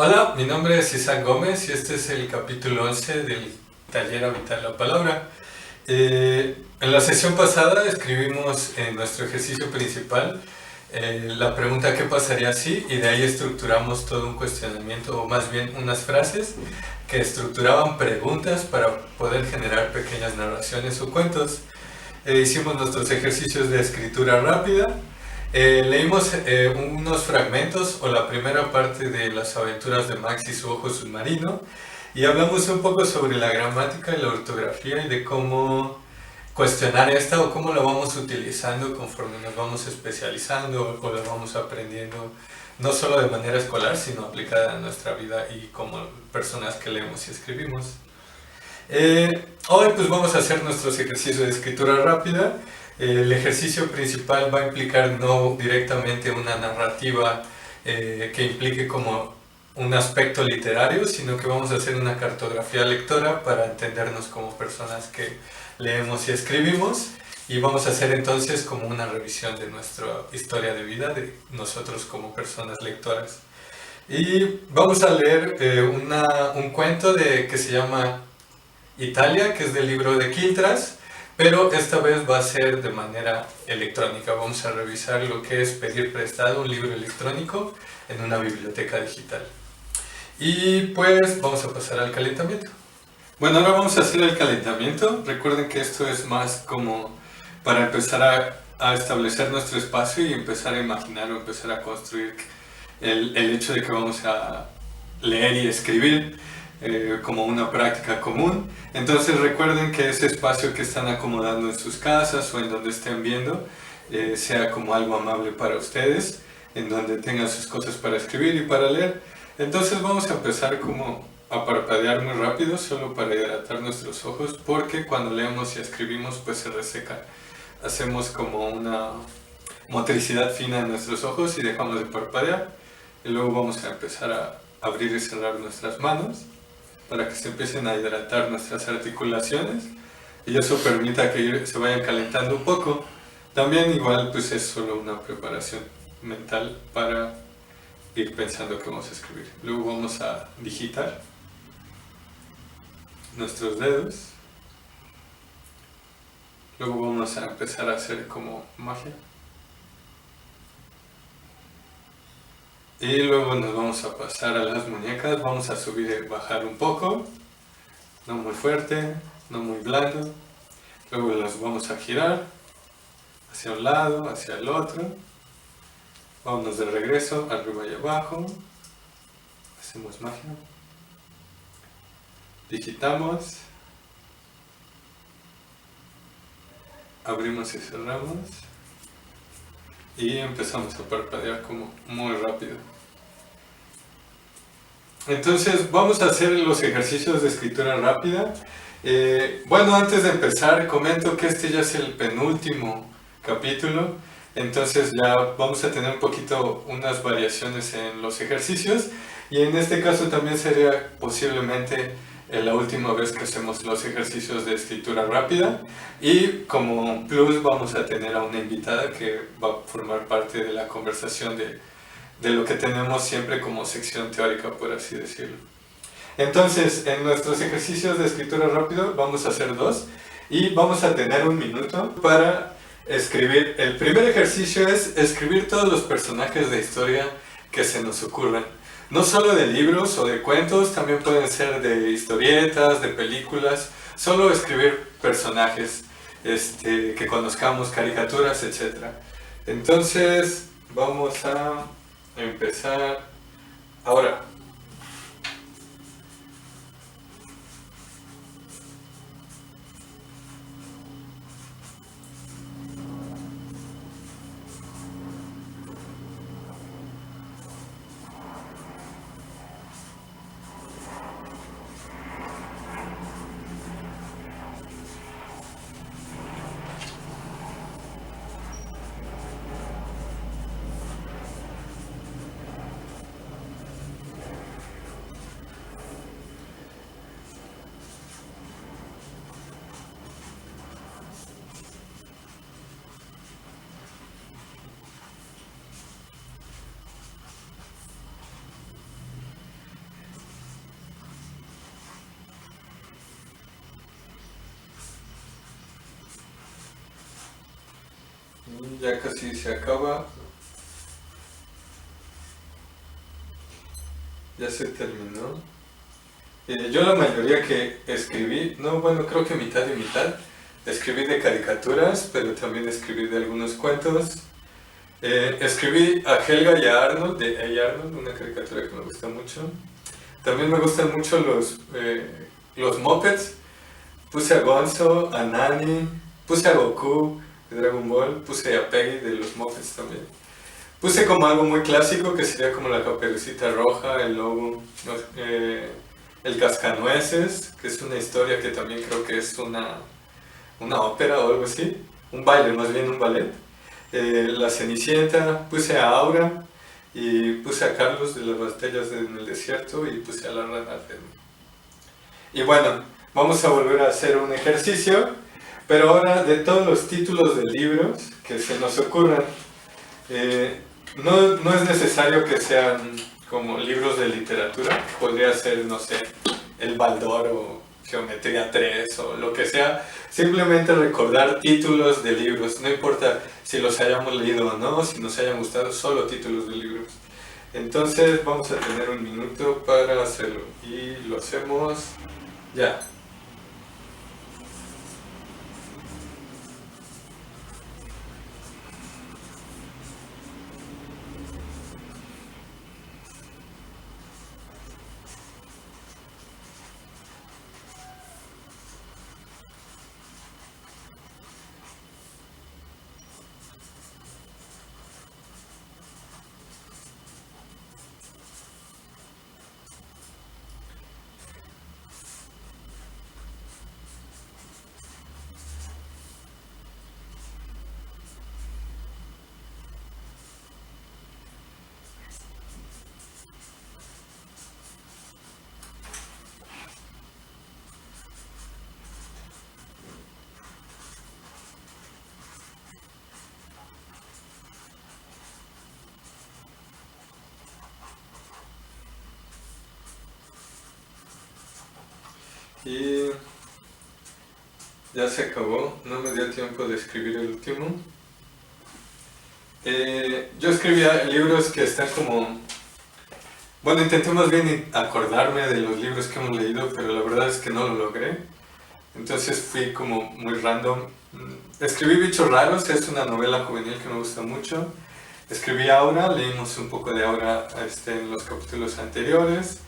Hola, mi nombre es Isaac Gómez y este es el capítulo 11 del taller Habitar la Palabra. En la sesión pasada escribimos en nuestro ejercicio principal la pregunta ¿qué pasaría si? Y de ahí estructuramos todo un cuestionamiento, o más bien unas frases que estructuraban preguntas para poder generar pequeñas narraciones o cuentos. Hicimos nuestros ejercicios de escritura rápida. Leímos unos fragmentos o la primera parte de las aventuras de Max y su ojo submarino y hablamos un poco sobre la gramática y la ortografía y de cómo cuestionar esta o cómo la vamos utilizando conforme nos vamos especializando o la vamos aprendiendo no solo de manera escolar sino aplicada a nuestra vida y como personas que leemos y escribimos. Hoy pues vamos a hacer nuestros ejercicios de escritura rápida. El ejercicio principal va a implicar no directamente una narrativa que implique como un aspecto literario, sino que vamos a hacer una cartografía lectora para entendernos como personas que leemos y escribimos, y vamos a hacer entonces como una revisión de nuestra historia de vida, de nosotros como personas lectoras. Y vamos a leer un cuento que se llama Italia, que es del libro de Quiltras, pero esta vez va a ser de manera electrónica. Vamos a revisar lo que es pedir prestado un libro electrónico en una biblioteca digital. Y pues vamos a pasar al calentamiento. Bueno, ahora vamos a hacer el calentamiento. Recuerden que esto es más como para empezar a establecer nuestro espacio y empezar a imaginar o empezar a construir el hecho de que vamos a leer y escribir como una práctica común. Entonces recuerden que ese espacio que están acomodando en sus casas o en donde estén viendo sea como algo amable para ustedes, en donde tengan sus cosas para escribir y para leer. Entonces vamos a empezar como a parpadear muy rápido, solo para hidratar nuestros ojos, porque cuando leemos y escribimos pues se reseca. Hacemos como una motricidad fina en nuestros ojos y dejamos de parpadear, y luego vamos a empezar a abrir y cerrar nuestras manos para que se empiecen a hidratar nuestras articulaciones y eso permita que se vayan calentando un poco. También igual pues es solo una preparación mental para ir pensando que vamos a escribir. Luego vamos a digitar nuestros dedos. Luego vamos a empezar a hacer como magia. Y luego nos vamos a pasar a las muñecas, vamos a subir y bajar un poco, no muy fuerte, no muy blando. Luego las vamos a girar hacia un lado, hacia el otro. Vámonos de regreso, arriba y abajo. Hacemos magia. Digitamos. Abrimos y cerramos. Y empezamos a parpadear como muy rápido. Entonces vamos a hacer los ejercicios de escritura rápida. Bueno, antes de empezar comento que este ya es el penúltimo capítulo, entonces ya vamos a tener un poquito unas variaciones en los ejercicios, y en este caso también sería posiblemente la última vez que hacemos los ejercicios de escritura rápida, y como plus vamos a tener a una invitada que va a formar parte de la conversación de lo que tenemos siempre como sección teórica, por así decirlo. Entonces, en nuestros ejercicios de escritura rápida vamos a hacer dos y vamos a tener un minuto para escribir. El primer ejercicio es escribir todos los personajes de historia que se nos ocurran. No solo de libros o de cuentos, también pueden ser de historietas, de películas. Solo escribir personajes que conozcamos, caricaturas, etc. Entonces, vamos a empezar ahora. ya casi se acaba. Ya se terminó. Yo la mayoría que escribí, no, bueno, creo que mitad y mitad. Escribí de caricaturas, pero también escribí de algunos cuentos. Escribí a Helga y a Arnold, de Hey Arnold, una caricatura que me gusta mucho. También me gustan mucho los Muppets. Puse a Gonzo, a Nani, puse a Goku de Dragon Ball, puse a Peggy de los Muppets también. Puse como algo muy clásico que sería como la Caperucita Roja, el lobo, el Cascanueces, que es una historia que también creo que es una ópera o algo así, un baile, más bien un ballet. La Cenicienta, puse a Aura y puse a Carlos de las Batallas en el Desierto y puse a la Rana Red. Y bueno, vamos a volver a hacer un ejercicio, pero ahora de todos los títulos de libros que se nos ocurran, no es necesario que sean como libros de literatura, podría ser, no sé, El Baldor o Geometría 3 o lo que sea, simplemente recordar títulos de libros, no importa si los hayamos leído o no, si nos hayan gustado, solo títulos de libros. Entonces vamos a tener un minuto para hacerlo y lo hacemos ya. Y ya se acabó, no me dio tiempo de escribir el último. Yo escribía libros que están como... Bueno, intenté más bien acordarme de los libros que hemos leído, pero la verdad es que no lo logré. Entonces fui como muy random. Escribí Bichos Raros, es una novela juvenil que me gusta mucho. Escribí Aura, leímos un poco de Aura en los capítulos anteriores.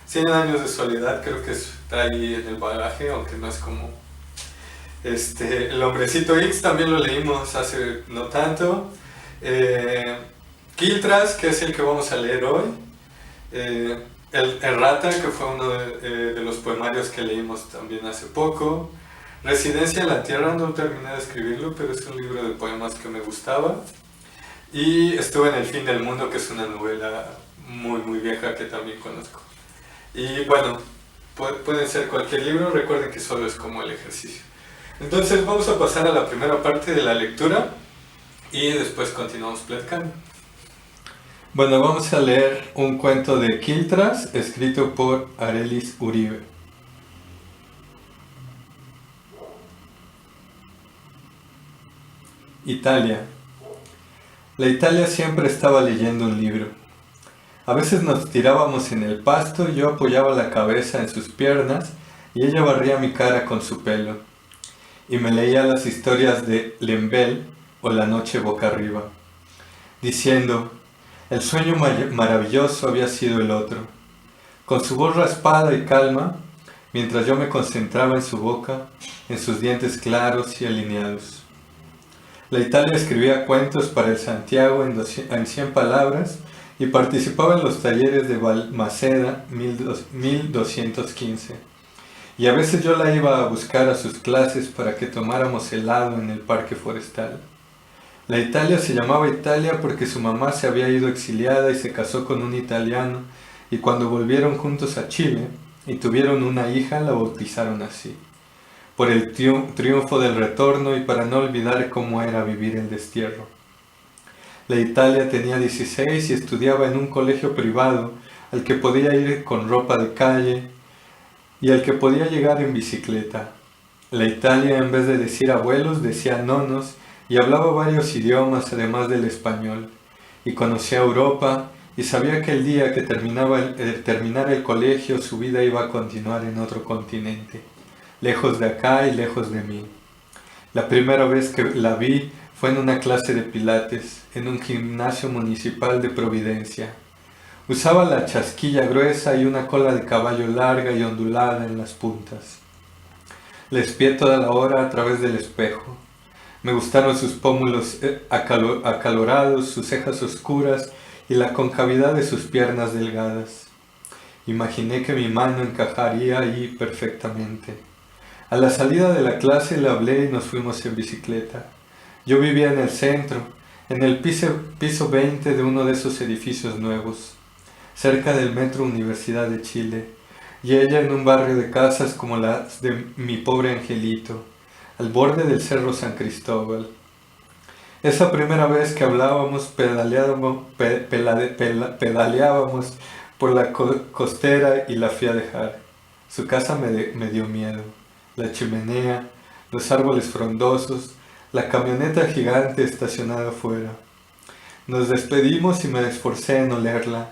100 años de soledad creo que está ahí en el bagaje, aunque no es como... El Hombrecito X también lo leímos hace no tanto. Quiltras, que es el que vamos a leer hoy. El Errata, que fue uno de los poemarios que leímos también hace poco. Residencia en la Tierra, no terminé de escribirlo, pero es un libro de poemas que me gustaba. Y estuve en El Fin del Mundo, que es una novela muy muy vieja que también conozco. Y bueno, pueden ser cualquier libro, recuerden que solo es como el ejercicio. Entonces vamos a pasar a la primera parte de la lectura y después continuamos platicando. Bueno, vamos a leer un cuento de Quiltras escrito por Arelis Uribe. Italia. La Italia siempre estaba leyendo un libro. A veces nos tirábamos en el pasto y yo apoyaba la cabeza en sus piernas y ella barría mi cara con su pelo. Y me leía las historias de Lembel o La noche boca arriba, diciendo, el sueño maravilloso había sido el otro. Con su voz raspada y calma, mientras yo me concentraba en su boca, en sus dientes claros y alineados. La Italia escribía cuentos para el Santiago en 100 palabras y participaba en los talleres de Balmaceda 1215. Y a veces yo la iba a buscar a sus clases para que tomáramos helado en el parque forestal. La Italia se llamaba Italia porque su mamá se había ido exiliada y se casó con un italiano, y cuando volvieron juntos a Chile y tuvieron una hija, la bautizaron así, por el triunfo del retorno y para no olvidar cómo era vivir el destierro. La Italia tenía 16 y estudiaba en un colegio privado al que podía ir con ropa de calle y al que podía llegar en bicicleta. La Italia, en vez de decir abuelos, decía nonos, y hablaba varios idiomas además del español, y conocía Europa y sabía que el día que terminara el colegio su vida iba a continuar en otro continente, lejos de acá y lejos de mí. La primera vez que la vi fue en una clase de pilates, en un gimnasio municipal de Providencia. Usaba la chasquilla gruesa y una cola de caballo larga y ondulada en las puntas. La espié toda la hora a través del espejo. Me gustaron sus pómulos acalorados, sus cejas oscuras y la concavidad de sus piernas delgadas. Imaginé que mi mano encajaría ahí perfectamente. A la salida de la clase le hablé y nos fuimos en bicicleta. Yo vivía en el centro, en el piso 20 de uno de esos edificios nuevos, cerca del Metro Universidad de Chile, y ella en un barrio de casas como las de mi pobre angelito, al borde del Cerro San Cristóbal. Esa primera vez que hablábamos, pedaleábamos por la costera y la fui a dejar. Su casa me dio miedo. La chimenea, los árboles frondosos, la camioneta gigante estacionada afuera. Nos despedimos y me esforcé en olerla.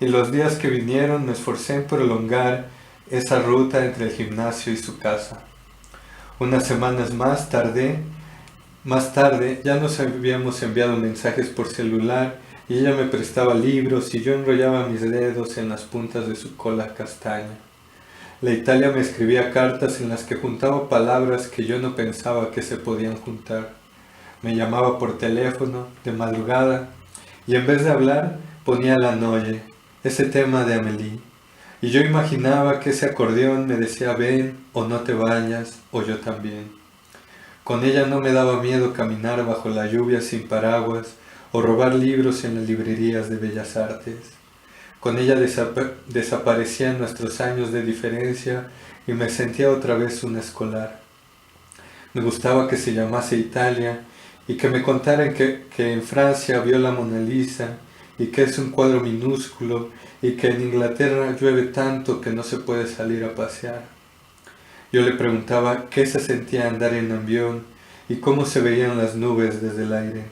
Y los días que vinieron me esforcé en prolongar esa ruta entre el gimnasio y su casa. Unas semanas más tarde ya nos habíamos enviado mensajes por celular y ella me prestaba libros y yo enrollaba mis dedos en las puntas de su cola castaña. La Italia me escribía cartas en las que juntaba palabras que yo no pensaba que se podían juntar. Me llamaba por teléfono, de madrugada, y en vez de hablar ponía la noche, ese tema de Amélie. Y yo imaginaba que ese acordeón me decía ven o no te vayas o yo también. Con ella no me daba miedo caminar bajo la lluvia sin paraguas o robar libros en las librerías de Bellas Artes. Con ella desaparecían nuestros años de diferencia y me sentía otra vez un escolar. Me gustaba que se llamase Italia y que me contaran que en Francia vio la Mona Lisa y que es un cuadro minúsculo y que en Inglaterra llueve tanto que no se puede salir a pasear. Yo le preguntaba qué se sentía andar en avión y cómo se veían las nubes desde el aire.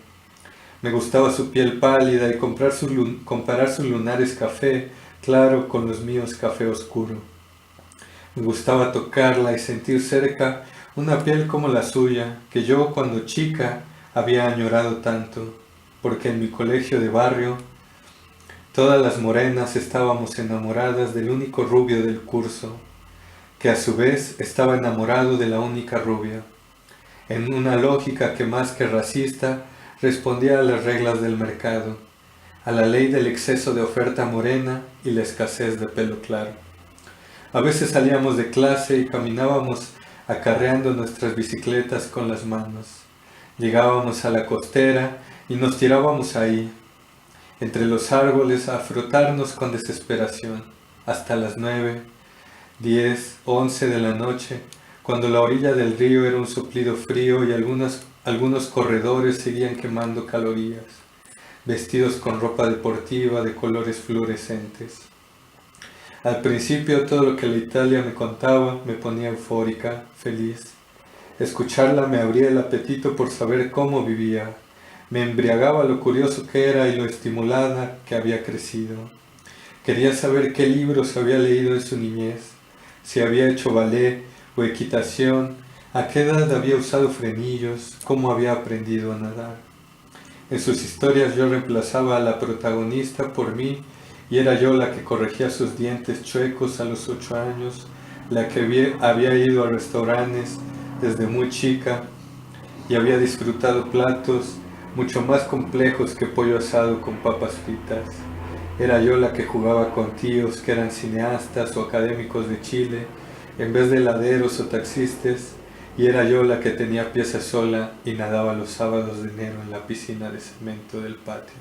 Me gustaba su piel pálida y comparar sus lunares café claro con los míos café oscuro. Me gustaba tocarla y sentir cerca una piel como la suya, que yo cuando chica había añorado tanto, porque en mi colegio de barrio todas las morenas estábamos enamoradas del único rubio del curso, que a su vez estaba enamorado de la única rubia, en una lógica que más que racista respondía a las reglas del mercado, a la ley del exceso de oferta morena y la escasez de pelo claro. A veces salíamos de clase y caminábamos acarreando nuestras bicicletas con las manos. Llegábamos a la costera y nos tirábamos ahí, entre los árboles, a frotarnos con desesperación, hasta las 9, 10, 11 de la noche, cuando la orilla del río era un soplido frío y algunos corredores seguían quemando calorías, vestidos con ropa deportiva de colores fluorescentes. Al principio todo lo que la Italia me contaba me ponía eufórica, feliz. Escucharla me abría el apetito por saber cómo vivía. Me embriagaba lo curioso que era y lo estimulada que había crecido. Quería saber qué libros había leído en su niñez, si había hecho ballet o equitación, a qué edad había usado frenillos, cómo había aprendido a nadar. En sus historias yo reemplazaba a la protagonista por mí y era yo la que corregía sus dientes chuecos a los 8 años, la que había ido a restaurantes desde muy chica y había disfrutado platos mucho más complejos que pollo asado con papas fritas. Era yo la que jugaba con tíos que eran cineastas o académicos de Chile, en vez de heladeros o taxistas, y era yo la que tenía pieza sola y nadaba los sábados de enero en la piscina de cemento del patio.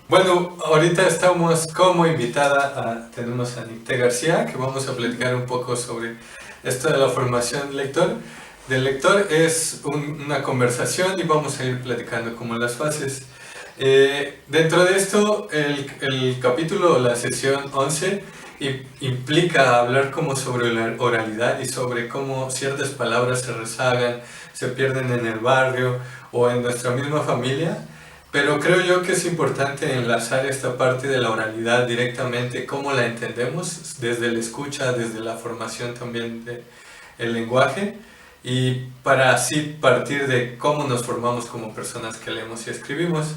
Bueno, ahorita estamos como invitada, tenemos a Nicté García, que vamos a platicar un poco sobre esto de la formación del lector. Es una conversación y vamos a ir platicando como las fases. Dentro de esto, el capítulo, la sesión 11, implica hablar como sobre la oralidad y sobre cómo ciertas palabras se rezagan, se pierden en el barrio o en nuestra misma familia. Pero creo yo que es importante enlazar esta parte de la oralidad directamente, cómo la entendemos, desde la escucha, desde la formación también del lenguaje, y para así partir de cómo nos formamos como personas que leemos y escribimos.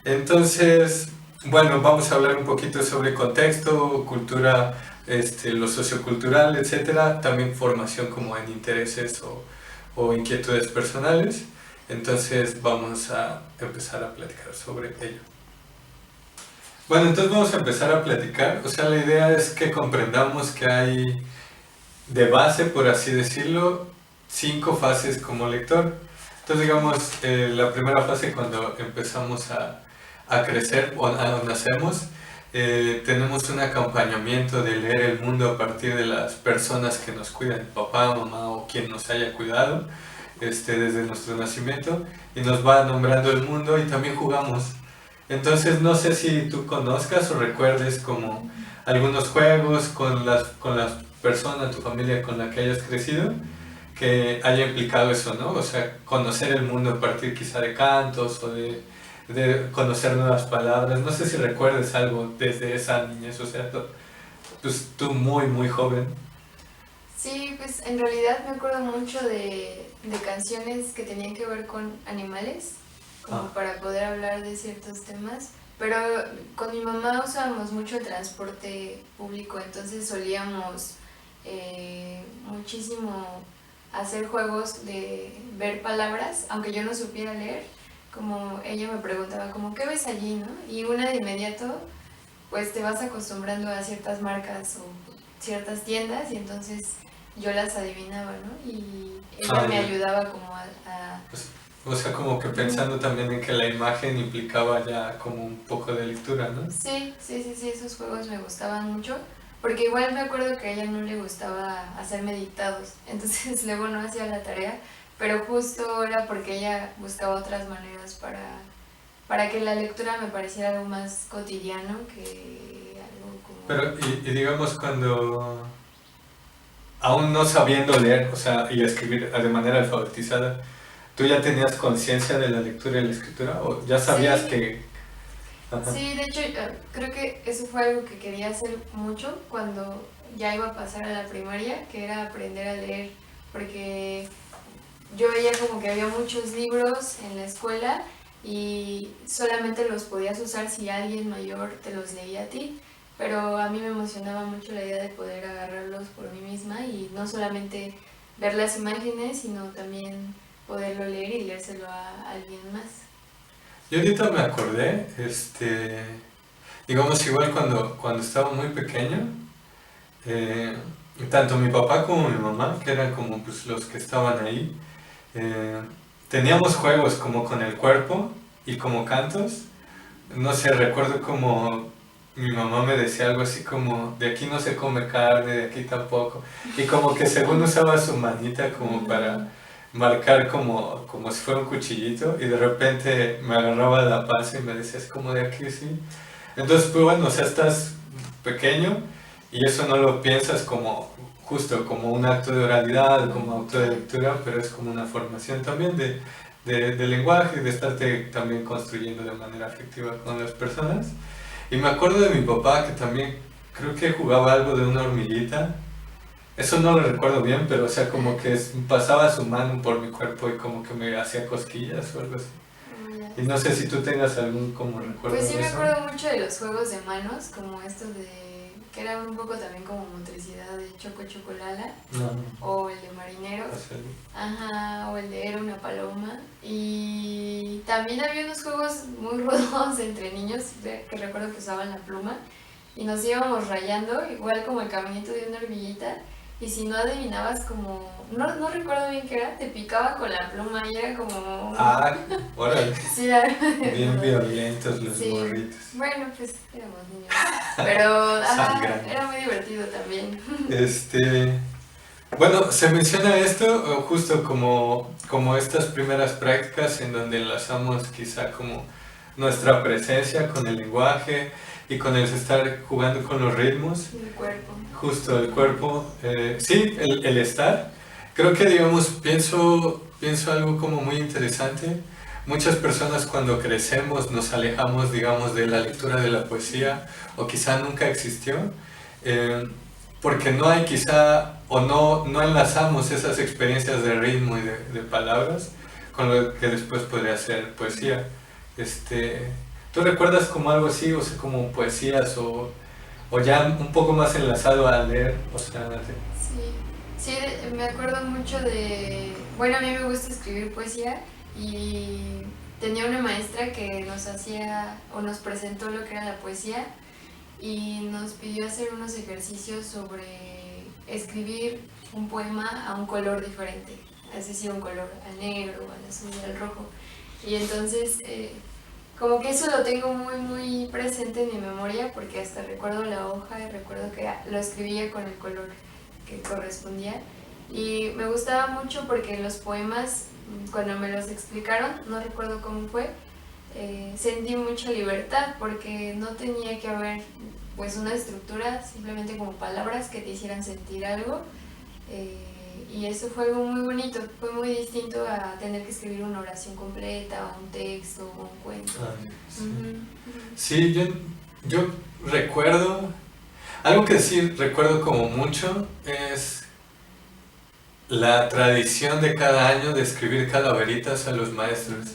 Entonces, bueno, vamos a hablar un poquito sobre contexto, cultura, lo sociocultural, etcétera, también formación como en intereses o inquietudes personales. Entonces vamos a empezar a platicar sobre ello. Bueno, entonces vamos a empezar a platicar. O sea, la idea es que comprendamos que hay de base, por así decirlo, 5 fases como lector. Entonces, digamos, la primera fase cuando empezamos a crecer o nacemos, tenemos un acompañamiento de leer el mundo a partir de las personas que nos cuidan, papá, mamá o quien nos haya cuidado desde nuestro nacimiento, y nos va nombrando el mundo y también jugamos. Entonces no sé si tú conozcas o recuerdes como algunos juegos con las personas, tu familia con la que hayas crecido, que haya implicado eso, ¿no? O sea, conocer el mundo a partir quizá de cantos o de conocer nuevas palabras. No sé si recuerdes algo desde esa niñez, o sea, pues tú muy, muy joven. Sí, pues en realidad me acuerdo mucho de canciones que tenían que ver con animales, como para poder hablar de ciertos temas. Pero con mi mamá usábamos mucho el transporte público, entonces solíamos muchísimo hacer juegos de ver palabras, aunque yo no supiera leer, como ella me preguntaba, como, ¿qué ves allí, no? Y una de inmediato, pues te vas acostumbrando a ciertas marcas o ciertas tiendas y entonces yo las adivinaba, ¿no? Y ella me ayudaba como Pues, o sea, como que pensando también en que la imagen implicaba ya como un poco de lectura, ¿no? Sí, esos juegos me gustaban mucho, porque igual me acuerdo que a ella no le gustaba hacerme dictados, entonces luego no hacía la tarea, pero justo era porque ella buscaba otras maneras para que la lectura me pareciera algo más cotidiano que algo como... Pero, y digamos cuando, aún no sabiendo leer, o sea, y escribir de manera alfabetizada, ¿tú ya tenías conciencia de la lectura y la escritura? ¿O ya sabías Sí, que...? Ajá. sí, de hecho creo que eso fue algo que quería hacer mucho cuando ya iba a pasar a la primaria, que era aprender a leer, porque yo veía como que había muchos libros en la escuela y solamente los podías usar si alguien mayor te los leía a ti, pero a mí me emocionaba mucho la idea de poder agarrarlos por mí misma y no solamente ver las imágenes, sino también poderlo leer y leérselo a alguien más. Yo ahorita me acordé, digamos igual cuando estaba muy pequeño, eh, tanto mi papá como mi mamá, que eran como pues, los que estaban ahí, eh, teníamos juegos como con el cuerpo y como cantos. No sé, recuerdo como mi mamá me decía algo así como, de aquí no se come carne, de aquí tampoco. Y como que según usaba su manita como para marcar como si fuera un cuchillito y de repente me agarraba la panza y me decía, es como de aquí, sí. Entonces, pues bueno, o sea, estás pequeño y eso no lo piensas como justo como un acto de oralidad, como acto de lectura, pero es como una formación también de lenguaje y de estarte también construyendo de manera afectiva con las personas. Y me acuerdo de mi papá que también creo que jugaba algo de una hormiguita. Eso no lo recuerdo bien, pero o sea, como que pasaba su mano por mi cuerpo y como que me hacía cosquillas o algo así. Y no sé si tú tengas algún como recuerdo Pues sí de me eso. acuerdo mucho de los juegos de manos, como estos que era un poco también como motricidad de Choco Chocolala, No, o el de Marinero, o sea, ajá, o el de Era una paloma. Y también había unos juegos muy rudos entre niños que recuerdo que usaban la pluma y nos íbamos rayando, igual como el caminito de una hormiguita. Y si no adivinabas como, no recuerdo bien qué era, te picaba con la pluma y era como... ah, órale. Sí, era... Bien violentos los Sí, morritos. bueno, pues éramos niños. Pero Sangrando. era muy divertido también. Bueno, se menciona esto justo como estas primeras prácticas en donde enlazamos quizá como nuestra presencia con el lenguaje y con el estar jugando con los ritmos, El cuerpo. justo el cuerpo, sí, el estar. Creo que, digamos, pienso algo como muy interesante. Muchas personas cuando crecemos nos alejamos, digamos, de la lectura de la poesía, o quizá nunca existió, eh, porque no hay quizá, o no enlazamos esas experiencias de ritmo y de palabras con lo que después podría ser poesía. Este, ¿Tú recuerdas como algo así, o sea, como poesías, o ya un poco más enlazado a leer? O sea, Sí, sí, me acuerdo mucho de... Bueno, a mí me gusta escribir poesía y tenía una maestra que nos hacía o nos presentó lo que era la poesía y nos pidió hacer unos ejercicios sobre escribir un poema a un color diferente, es decir, un color al negro, al azul, al rojo. Y entonces, como que eso lo tengo muy, muy presente en mi memoria porque hasta recuerdo la hoja y recuerdo que lo escribía con el color que correspondía. Y me gustaba mucho porque los poemas, cuando me los explicaron, no recuerdo cómo fue, sentí mucha libertad porque no tenía que haber pues una estructura, simplemente como palabras que te hicieran sentir algo. Y eso fue algo muy bonito, fue muy distinto a tener que escribir una oración completa, o un texto, o un cuento. sí. Ujú. Sí, yo recuerdo, algo que sí recuerdo como mucho es la tradición de cada año de escribir calaveritas a los maestros.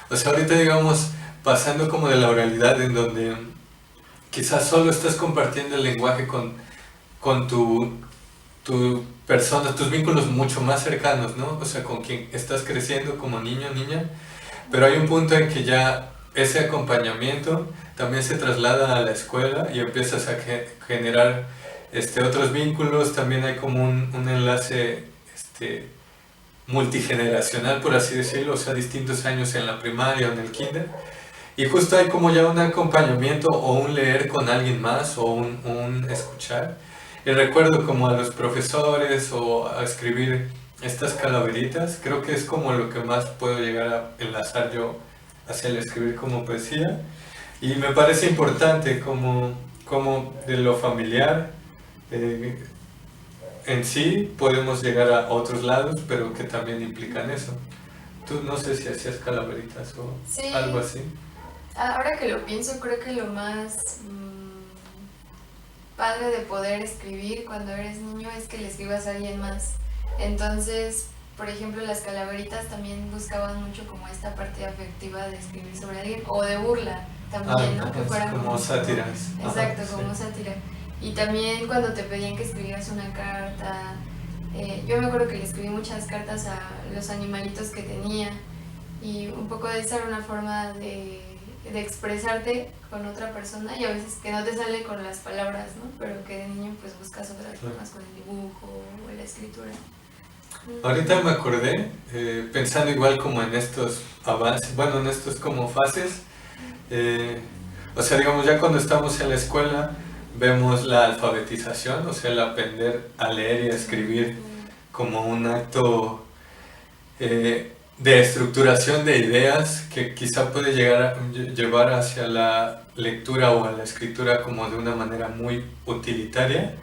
O sea, ahorita digamos, pasando como de la oralidad en donde quizás solo estás compartiendo el lenguaje con tu persona, tus vínculos mucho más cercanos, ¿no? O sea, con quien estás creciendo como niño o niña, pero hay un punto en que ya ese acompañamiento también se traslada a la escuela y empiezas a generar otros vínculos, también hay como un enlace multigeneracional, por así decirlo, o sea, distintos años en la primaria o en el kinder, y justo hay como ya un acompañamiento o un leer con alguien más o un escuchar. Y recuerdo como a los profesores o a escribir estas calaveritas, creo que es como lo que más puedo llegar a enlazar yo hacia el escribir como poesía. Y me parece importante como de lo familiar en sí podemos llegar a otros lados, pero que también implican eso. Tú no sé si hacías calaveritas o Sí, algo así. ahora que lo pienso, creo que lo más padre de poder escribir cuando eres niño es que le escribas a alguien más. Entonces, por ejemplo, las calaveritas también buscaban mucho como esta parte afectiva de escribir sobre alguien o de burla también, ¿no? Que fueran como sátiras. Exacto, Ajá, como sí. sátira. Y también cuando te pedían que escribieras una carta, yo me acuerdo que le escribí muchas cartas a los animalitos que tenía y un poco de esa era una forma de expresarte con otra persona y a veces que no te sale con las palabras, ¿no? Pero que de niño pues buscas otras formas con el dibujo o la escritura. Ahorita me acordé, pensando igual como en estos avances, bueno, en estos como fases, o sea, digamos, ya cuando estamos en la escuela vemos la alfabetización, o sea, el aprender a leer y a escribir como un acto de estructuración de ideas que quizá puede llevar hacia la lectura o a la escritura como de una manera muy utilitaria.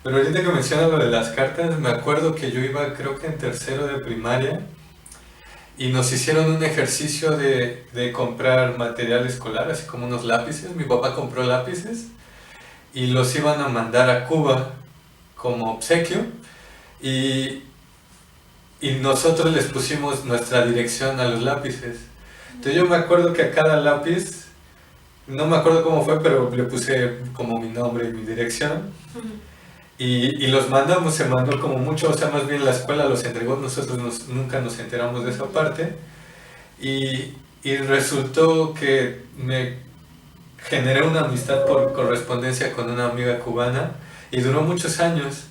Pero ahorita que mencionas lo de las cartas, me acuerdo que yo iba creo que en tercero de primaria y nos hicieron un ejercicio de comprar material escolar, así como unos lápices. Mi papá compró lápices y los iban a mandar a Cuba como obsequio y, y nosotros les pusimos nuestra dirección a los lápices. Entonces yo me acuerdo que a cada lápiz, no me acuerdo cómo fue, pero le puse como mi nombre y mi dirección. Y los mandamos, se mandó como mucho, o sea, más bien la escuela los entregó, nosotros nunca nos enteramos de esa parte. Y resultó que me generé una amistad por correspondencia con una amiga cubana y duró muchos años.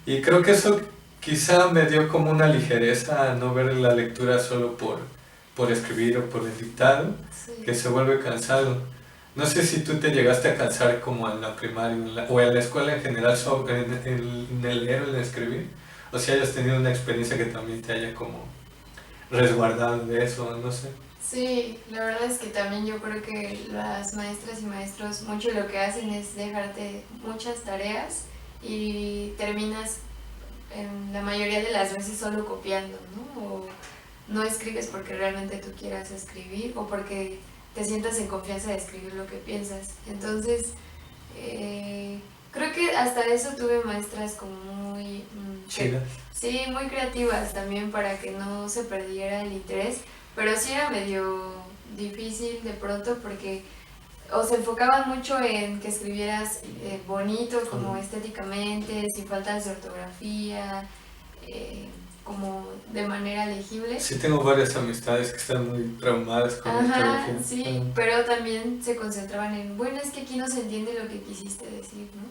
Y creo que eso quizá me dio como una ligereza a no ver la lectura solo por escribir o por el dictado, Sí. que se vuelve cansado. No sé si tú te llegaste a cansar como en la primaria o en la escuela en general en el leer o en el escribir, o si hayas tenido una experiencia que también te haya como resguardado de eso, no sé. Sí, la verdad es que también yo creo que las maestras y maestros mucho lo que hacen es dejarte muchas tareas y terminas en la mayoría de las veces solo copiando, ¿no? O no escribes porque realmente tú quieras escribir o porque te sientas en confianza de escribir lo que piensas. Entonces, eh, creo que hasta eso tuve maestras como muy... Chidas. sí, muy creativas también para que no se perdiera el interés, pero sí era medio difícil de pronto porque o se enfocaban mucho en que escribieras bonito, como estéticamente, sin faltas de ortografía, eh, como de manera legible. Sí, tengo varias amistades que están muy traumadas con la Ajá, ortografía. sí, pero también se concentraban en, bueno, es que aquí no se entiende lo que quisiste decir, ¿no?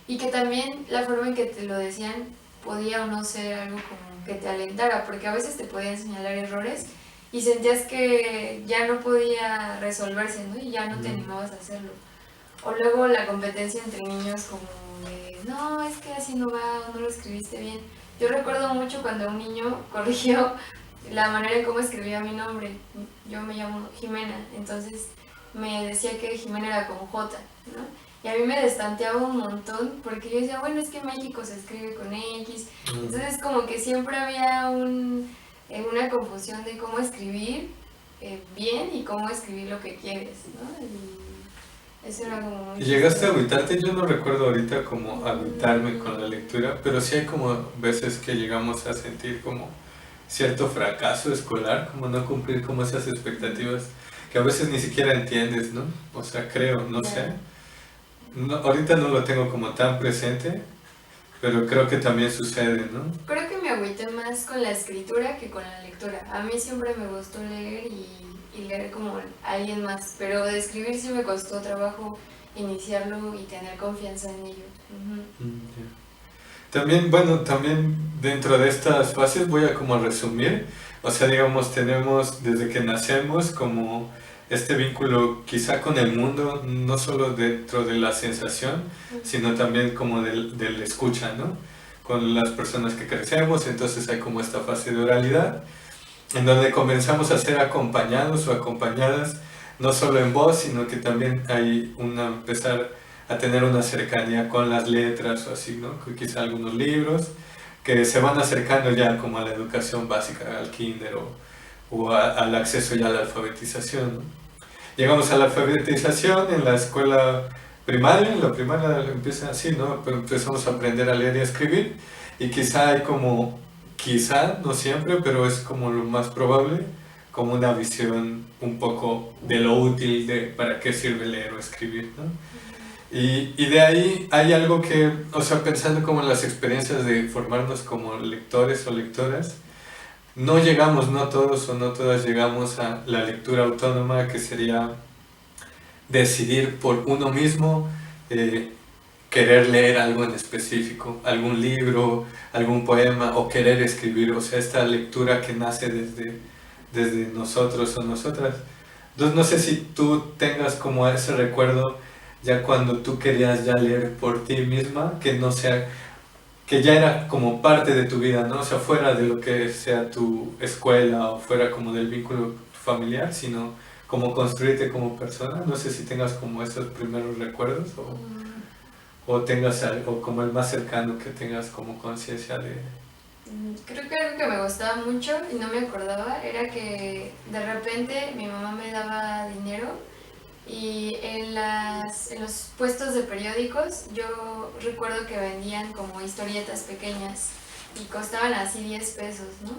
Y que también la forma en que te lo decían podía o no ser algo como que te alentara, porque a veces te podían señalar errores y sentías que ya no podía resolverse, ¿no? Y ya no te animabas a hacerlo. O luego la competencia entre niños como de, no, es que así no va, no lo escribiste bien. Yo recuerdo mucho cuando un niño corrigió la manera en cómo escribía mi nombre. Yo me llamo Jimena, entonces me decía que Jimena era con J, ¿no? Y a mí me destanteaba un montón porque yo decía, bueno, es que México se escribe con X. Entonces como que siempre había una confusión de cómo escribir bien y cómo escribir lo que quieres, ¿no? Y eso era como muy... ¿Y llegaste a agüitarte? Yo no recuerdo ahorita como agüitarme con la lectura, pero sí hay como veces que llegamos a sentir como cierto fracaso escolar, como no cumplir como esas expectativas que a veces ni siquiera entiendes, ¿no? O sea, creo, no sé. No, ahorita no lo tengo como tan presente, pero creo que también sucede, ¿no? Creo que me agüité más con la escritura que con la lectura. A mí siempre me gustó leer y leer como alguien más, pero de escribir sí me costó trabajo iniciarlo y tener confianza en ello. También, bueno, también dentro de estas fases voy a como resumir, o sea, digamos, tenemos desde que nacemos como este vínculo quizá con el mundo, no solo dentro de la sensación, sino también como del escucha, ¿no? Con las personas que crecemos, entonces hay como esta fase de oralidad, en donde comenzamos a ser acompañados o acompañadas, no solo en voz, sino que también hay empezar a tener una cercanía con las letras o así, ¿no? Quizá algunos libros que se van acercando ya como a la educación básica, al kinder al acceso ya a la alfabetización, ¿no? Llegamos a la alfabetización en la escuela primaria, en la primaria empieza así, ¿no? Pues empezamos a aprender a leer y a escribir y quizá hay como, quizá, no siempre, pero es como lo más probable, como una visión un poco de lo útil de para qué sirve leer o escribir, ¿no? Y de ahí hay algo que, o sea, pensando como en las experiencias de formarnos como lectores o lectoras, no llegamos, no todos o no todas llegamos a la lectura autónoma, que sería decidir por uno mismo querer leer algo en específico, algún libro, algún poema o querer escribir, o sea, esta lectura que nace desde nosotros o nosotras. Entonces no sé si tú tengas como ese recuerdo ya cuando tú querías ya leer por ti misma, que no sea, que ya era como parte de tu vida, ¿no? O sea, fuera de lo que sea tu escuela o fuera como del vínculo familiar, sino como construirte como persona. No sé si tengas como esos primeros recuerdos o tengas algo como el más cercano que tengas como conciencia de... Creo que algo que me gustaba mucho y no me acordaba era que de repente mi mamá me daba dinero y en los puestos de periódicos yo recuerdo que vendían como historietas pequeñas y costaban así 10 pesos, ¿no?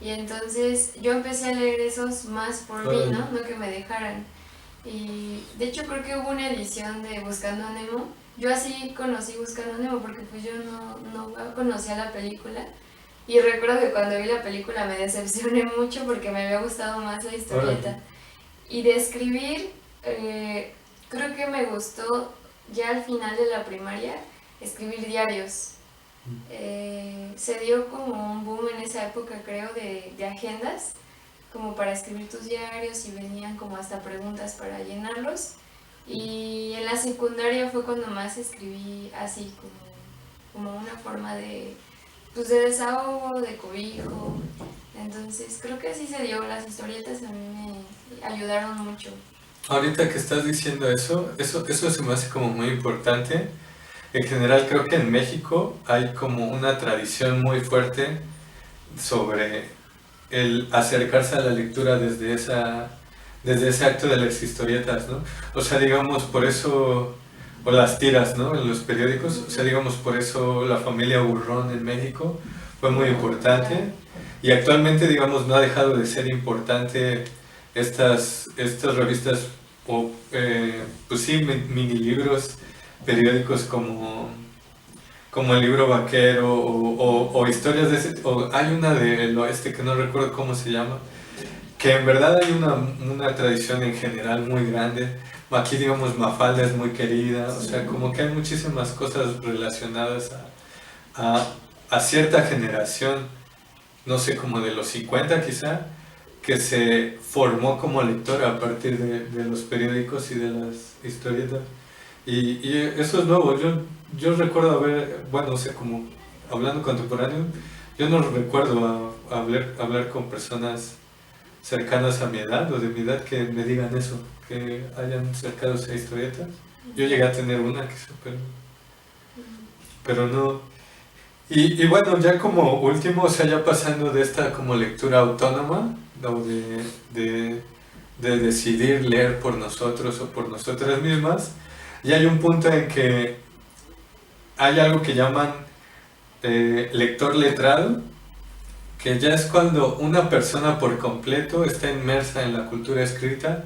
Y entonces yo empecé a leer esos más por mí, ¿no? No que me dejaran. Y de hecho creo que hubo una edición de Buscando a Nemo. Yo así conocí Buscando a Nemo porque pues yo no conocía la película. Y recuerdo que cuando vi la película me decepcioné mucho porque me había gustado más la historieta. Y de escribir, creo que me gustó ya al final de la primaria escribir diarios. Se dio como un boom en esa época, creo, de agendas, como para escribir tus diarios y venían como hasta preguntas para llenarlos. Y en la secundaria fue cuando más escribí así, como una forma de, pues de desahogo, de cobijo. Entonces creo que así se dio, las historietas a mí me ayudaron mucho. Ahorita que estás diciendo eso se me hace como muy importante. En general creo que en México hay como una tradición muy fuerte sobre el acercarse a la lectura desde ese acto de las historietas, ¿no? O sea, digamos, por eso, o las tiras, ¿no? En los periódicos, o sea, digamos, por eso la familia Burrón en México fue muy importante y actualmente, digamos, no ha dejado de ser importante estas revistas o, pues sí, mini libros periódicos como el libro vaquero o historias de ese, o hay una del oeste que no recuerdo cómo se llama, que en verdad hay una tradición en general muy grande. Aquí digamos Mafalda es muy querida, o sea, como que hay muchísimas cosas relacionadas a, a cierta generación, no sé, como de los 50 quizá, que se formó como lectora a partir de los periódicos y de las historietas. Y eso es nuevo. Yo recuerdo haber, bueno, o sea, como hablando contemporáneo, yo no recuerdo hablar con personas cercanas a mi edad o de mi edad que me digan eso, que hayan cercado esa historieta. Yo llegué a tener una, quizá, pero no. Y bueno, ya como último, o sea, ya pasando de esta como lectura autónoma, o de decidir leer por nosotros o por nosotras mismas, y hay un punto en que hay algo que llaman lector letrado, que ya es cuando una persona por completo está inmersa en la cultura escrita,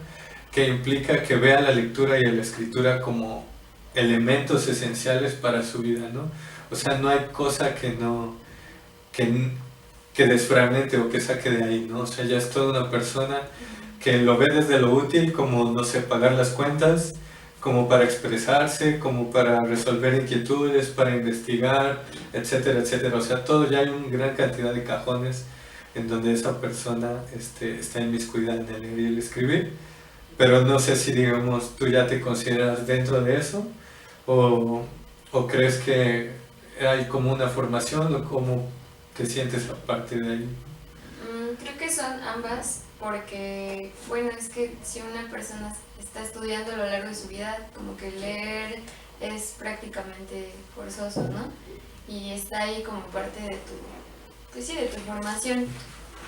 que implica que vea la lectura y la escritura como elementos esenciales para su vida, ¿no? O sea, no hay cosa que no, que, que desfragmente o que saque de ahí, ¿no? O sea, ya es toda una persona que lo ve desde lo útil, como, no sé, pagar las cuentas, como para expresarse, como para resolver inquietudes, para investigar, etcétera, etcétera. O sea, todo ya hay una gran cantidad de cajones en donde esa persona está inmiscuida en el leer y el escribir. Pero no sé si, digamos, tú ya te consideras dentro de eso o crees que hay como una formación o cómo te sientes a partir de ahí. Creo que son ambas, porque, bueno, es que si una persona está estudiando a lo largo de su vida, como que leer es prácticamente forzoso, ¿no? Y está ahí como parte de tu, pues sí, de tu formación.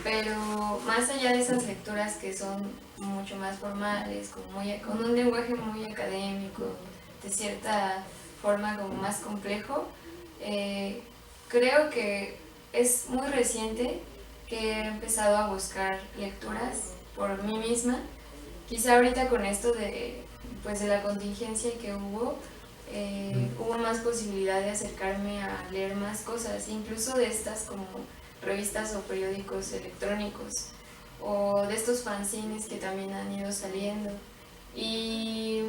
Pero más allá de esas lecturas que son mucho más formales, con un lenguaje muy académico, de cierta forma como más complejo, creo que es muy reciente que he empezado a buscar lecturas por mí misma. Quizá ahorita con esto pues de la contingencia que hubo más posibilidad de acercarme a leer más cosas, incluso de estas como revistas o periódicos electrónicos, o de estos fanzines que también han ido saliendo. Y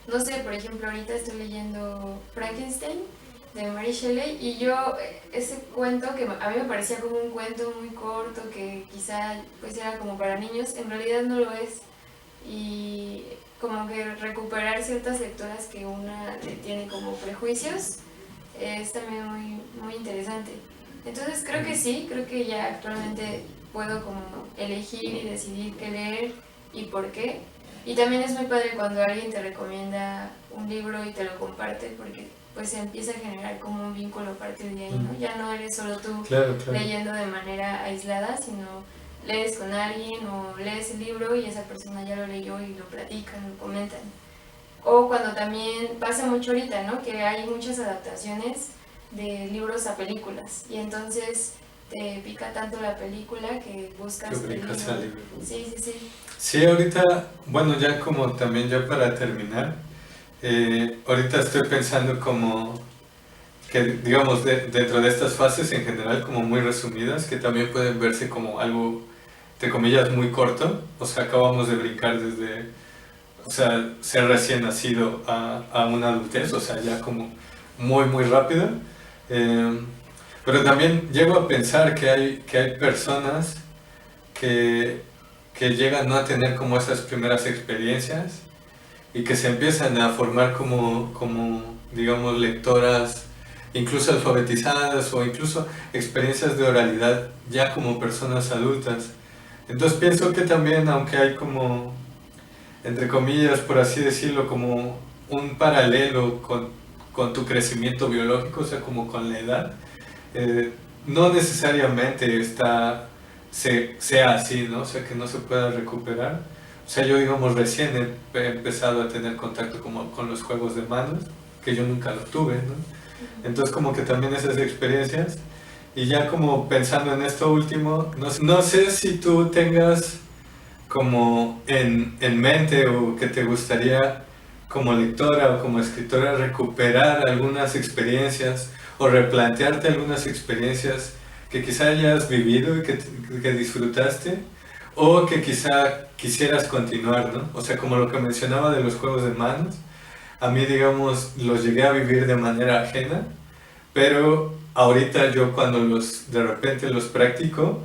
no sé, por ejemplo, ahorita estoy leyendo Frankenstein de Mary Shelley, y yo ese cuento que a mí me parecía como un cuento muy corto que quizá pues era como para niños, en realidad no lo es. Y como que recuperar ciertas lecturas que una tiene como prejuicios es también muy, muy interesante. Entonces creo que sí, creo que ya actualmente puedo como elegir y decidir qué leer y por qué. Y también es muy padre cuando alguien te recomienda un libro y te lo comparte, porque pues se empieza a generar como un vínculo a partir de ahí, ¿no? Ya no eres solo tú Claro, claro. leyendo de manera aislada, sino lees con alguien o lees el libro y esa persona ya lo leyó y lo platican, lo comentan. O cuando también pasa mucho ahorita, ¿no? Que hay muchas adaptaciones de libros a películas y entonces te pica tanto la película que buscas el libro. Sí, sí, sí. Sí, ahorita, bueno, ya como también ya para terminar, ahorita estoy pensando como que, digamos, dentro de estas fases en general como muy resumidas, que también pueden verse como algo, entre comillas, muy corto, o sea, acabamos de brincar desde, o sea, ser recién nacido a una adultez, o sea, ya como muy, muy rápido. Pero también llego a pensar que hay personas que, que llegan no a tener como esas primeras experiencias y que se empiezan a formar como digamos, lectoras incluso alfabetizadas o incluso experiencias de oralidad ya como personas adultas. Entonces pienso que también, aunque hay como, entre comillas, por así decirlo, como un paralelo con tu crecimiento biológico, o sea, como con la edad, eh, no necesariamente sea así, ¿no? O sea, que no se pueda recuperar. O sea, yo, digamos, recién he empezado a tener contacto como con los juegos de manos, que yo nunca lo tuve, ¿no? Entonces, como que también esas experiencias. Y ya como pensando en esto último, no sé si tú tengas como en mente o que te gustaría como lectora o como escritora recuperar algunas experiencias o replantearte algunas experiencias que quizá hayas vivido y que disfrutaste o que quizá quisieras continuar, ¿no? O sea, como lo que mencionaba de los juegos de manos, a mí, digamos, los llegué a vivir de manera ajena, pero ahorita yo cuando de repente los practico,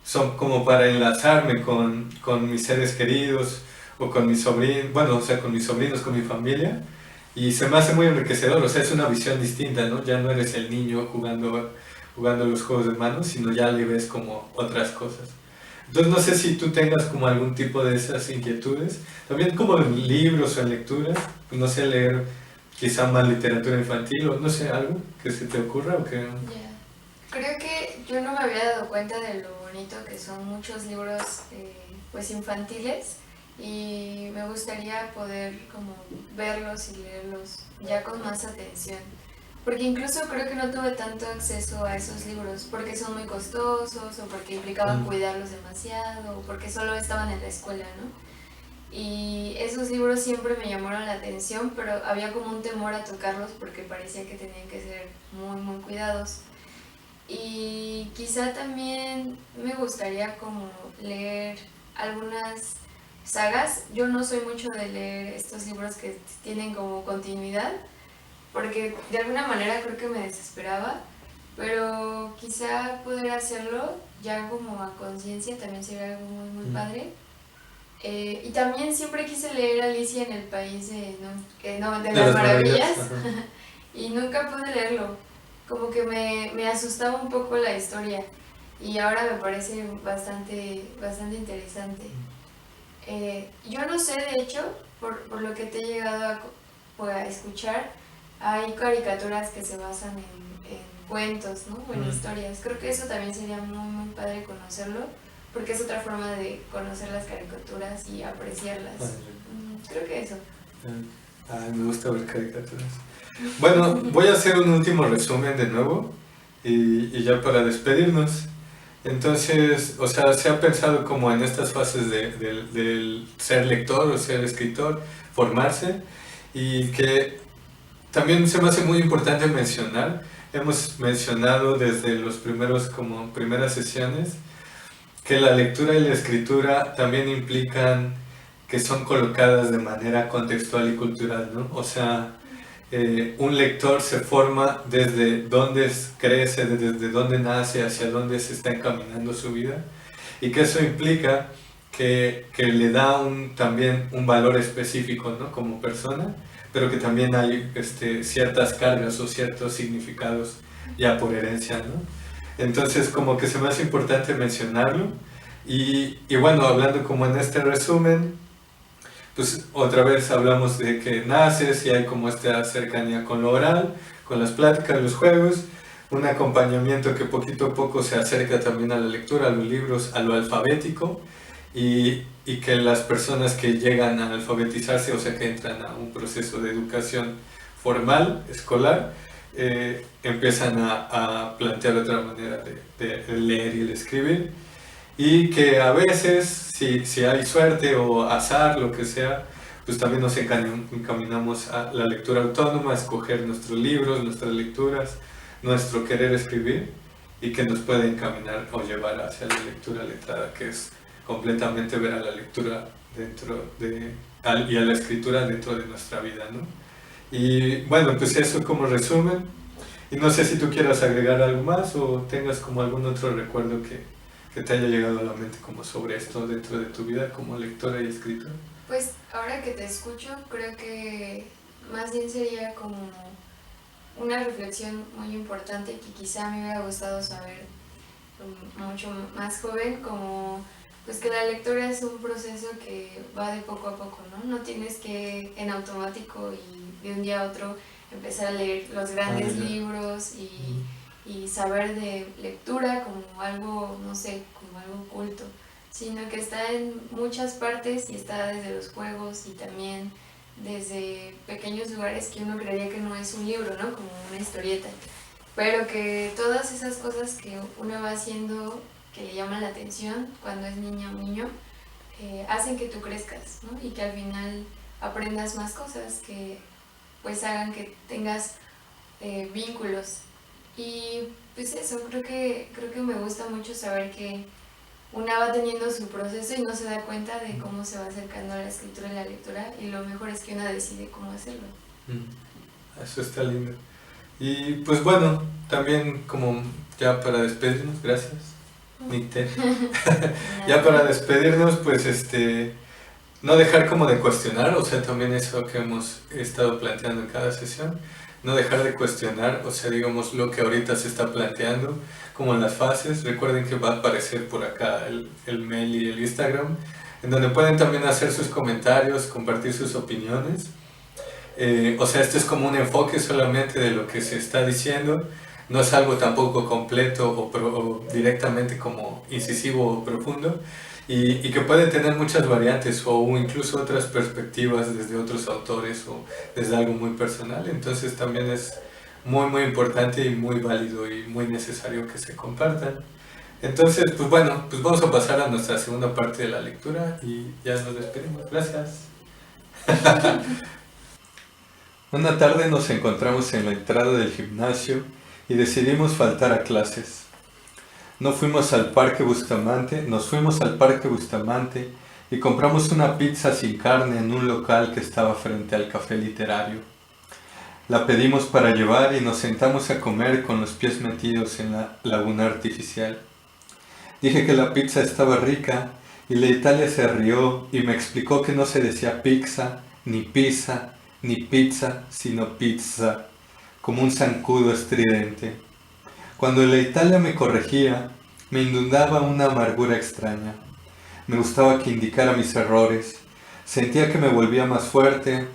son como para enlazarme con mis seres queridos o con mis sobrinos, bueno, o sea, con mis sobrinos, con mi familia, y se me hace muy enriquecedor, o sea, es una visión distinta, ¿no? Ya no eres el niño jugando los juegos de manos, sino ya le ves como otras cosas. Entonces no sé si tú tengas como algún tipo de esas inquietudes, también como en libros o en lecturas, no sé, leer quizá más literatura infantil o no sé, algo que se te ocurra o que... Ya. Creo que yo no me había dado cuenta de lo bonito que son muchos libros pues infantiles y me gustaría poder como verlos y leerlos ya con más atención. Porque incluso creo que no tuve tanto acceso a esos libros porque son muy costosos o porque implicaban cuidarlos demasiado o porque solo estaban en la escuela, ¿no? Y esos libros siempre me llamaron la atención, pero había como un temor a tocarlos porque parecía que tenían que ser muy, muy cuidados. Y quizá también me gustaría como leer algunas sagas. Yo no soy mucho de leer estos libros que tienen como continuidad, porque de alguna manera creo que me desesperaba, pero quizá poder hacerlo ya como a conciencia también sería algo muy, muy padre. Y también siempre quise leer Alicia en el País de las Maravillas y nunca pude leerlo. Como que me asustaba un poco la historia y ahora me parece bastante, bastante interesante. Yo no sé, de hecho, por lo que te he llegado a escuchar, hay caricaturas que se basan en cuentos, ¿no? O en historias. Creo que eso también sería muy, muy padre conocerlo, porque es otra forma de conocer las caricaturas y apreciarlas. Creo que eso. Ay, me gusta ver caricaturas. Bueno, voy a hacer un último resumen de nuevo y ya para despedirnos. Entonces, o sea, se ha pensado como en estas fases del ser lector o ser escritor, formarse, y que también se me hace muy importante mencionar, hemos mencionado desde los como primeras sesiones, que la lectura y la escritura también implican que son colocadas de manera contextual y cultural, ¿no? O sea, un lector se forma desde dónde crece, desde dónde nace, hacia dónde se está encaminando su vida, y que eso implica que le da también un valor específico, ¿no? Como persona, pero que también hay ciertas cargas o ciertos significados ya por herencia, ¿no? Entonces como que se me hace importante mencionarlo y bueno, hablando como en este resumen, pues otra vez hablamos de que naces y hay como esta cercanía con lo oral, con las pláticas, los juegos, un acompañamiento que poquito a poco se acerca también a la lectura, a los libros, a lo alfabético y que las personas que llegan a alfabetizarse, o sea que entran a un proceso de educación formal, escolar, empiezan a plantear otra manera de leer y el escribir y que a veces, si hay suerte o azar, lo que sea, pues también nos encaminamos a la lectura autónoma, a escoger nuestros libros, nuestras lecturas, nuestro querer escribir y que nos puede encaminar o llevar hacia la lectura letrada, que es completamente ver a la lectura y a la escritura dentro de nuestra vida, ¿no? Y bueno, pues eso como resumen. Y no sé si tú quieras agregar algo más o tengas como algún otro recuerdo que te haya llegado a la mente como sobre esto dentro de tu vida como lectora y escritora. Pues ahora que te escucho, creo que más bien sería como una reflexión muy importante que quizá me hubiera gustado saber mucho más joven, como pues que la lectura es un proceso que va de poco a poco, ¿no? No tienes que en automático y de un día a otro empezar a leer los grandes libros y saber de lectura como algo, no sé, como algo oculto, sino que está en muchas partes y está desde los juegos y también desde pequeños lugares que uno creería que no es un libro, ¿no? Como una historieta, pero que todas esas cosas que uno va haciendo que le llaman la atención cuando es niña o niño, hacen que tú crezcas, ¿no? Y que al final aprendas más cosas que pues hagan que tengas vínculos. Y pues eso, creo que me gusta mucho saber que una va teniendo su proceso y no se da cuenta de cómo se va acercando a la escritura y la lectura, y lo mejor es que una decide cómo hacerlo. Eso está lindo. Y pues bueno, también como ya para despedirnos, gracias, Nicte. Ya para despedirnos, pues no dejar como de cuestionar, o sea, también eso que hemos estado planteando en cada sesión, no dejar de cuestionar, o sea, digamos, lo que ahorita se está planteando, como en las fases. Recuerden que va a aparecer por acá el mail y el Instagram, en donde pueden también hacer sus comentarios, compartir sus opiniones. O sea, este es como un enfoque solamente de lo que se está diciendo, no es algo tampoco completo o directamente como incisivo o profundo, y que puede tener muchas variantes o incluso otras perspectivas desde otros autores o desde algo muy personal. Entonces también es muy muy importante y muy válido y muy necesario que se compartan. Entonces, pues bueno, pues vamos a pasar a nuestra segunda parte de la lectura y ya nos despedimos. Gracias. Una tarde nos encontramos en la entrada del gimnasio y decidimos faltar a clases. Nos fuimos al Parque Bustamante y compramos una pizza sin carne en un local que estaba frente al café literario. La pedimos para llevar y nos sentamos a comer con los pies metidos en la laguna artificial. Dije que la pizza estaba rica y la Italia se rió y me explicó que no se decía pizza, ni pizza, ni pizza, sino pizza, como un zancudo estridente. Cuando la Italia me corregía, me inundaba una amargura extraña. Me gustaba que indicara mis errores. Sentía que me volvía más fuerte,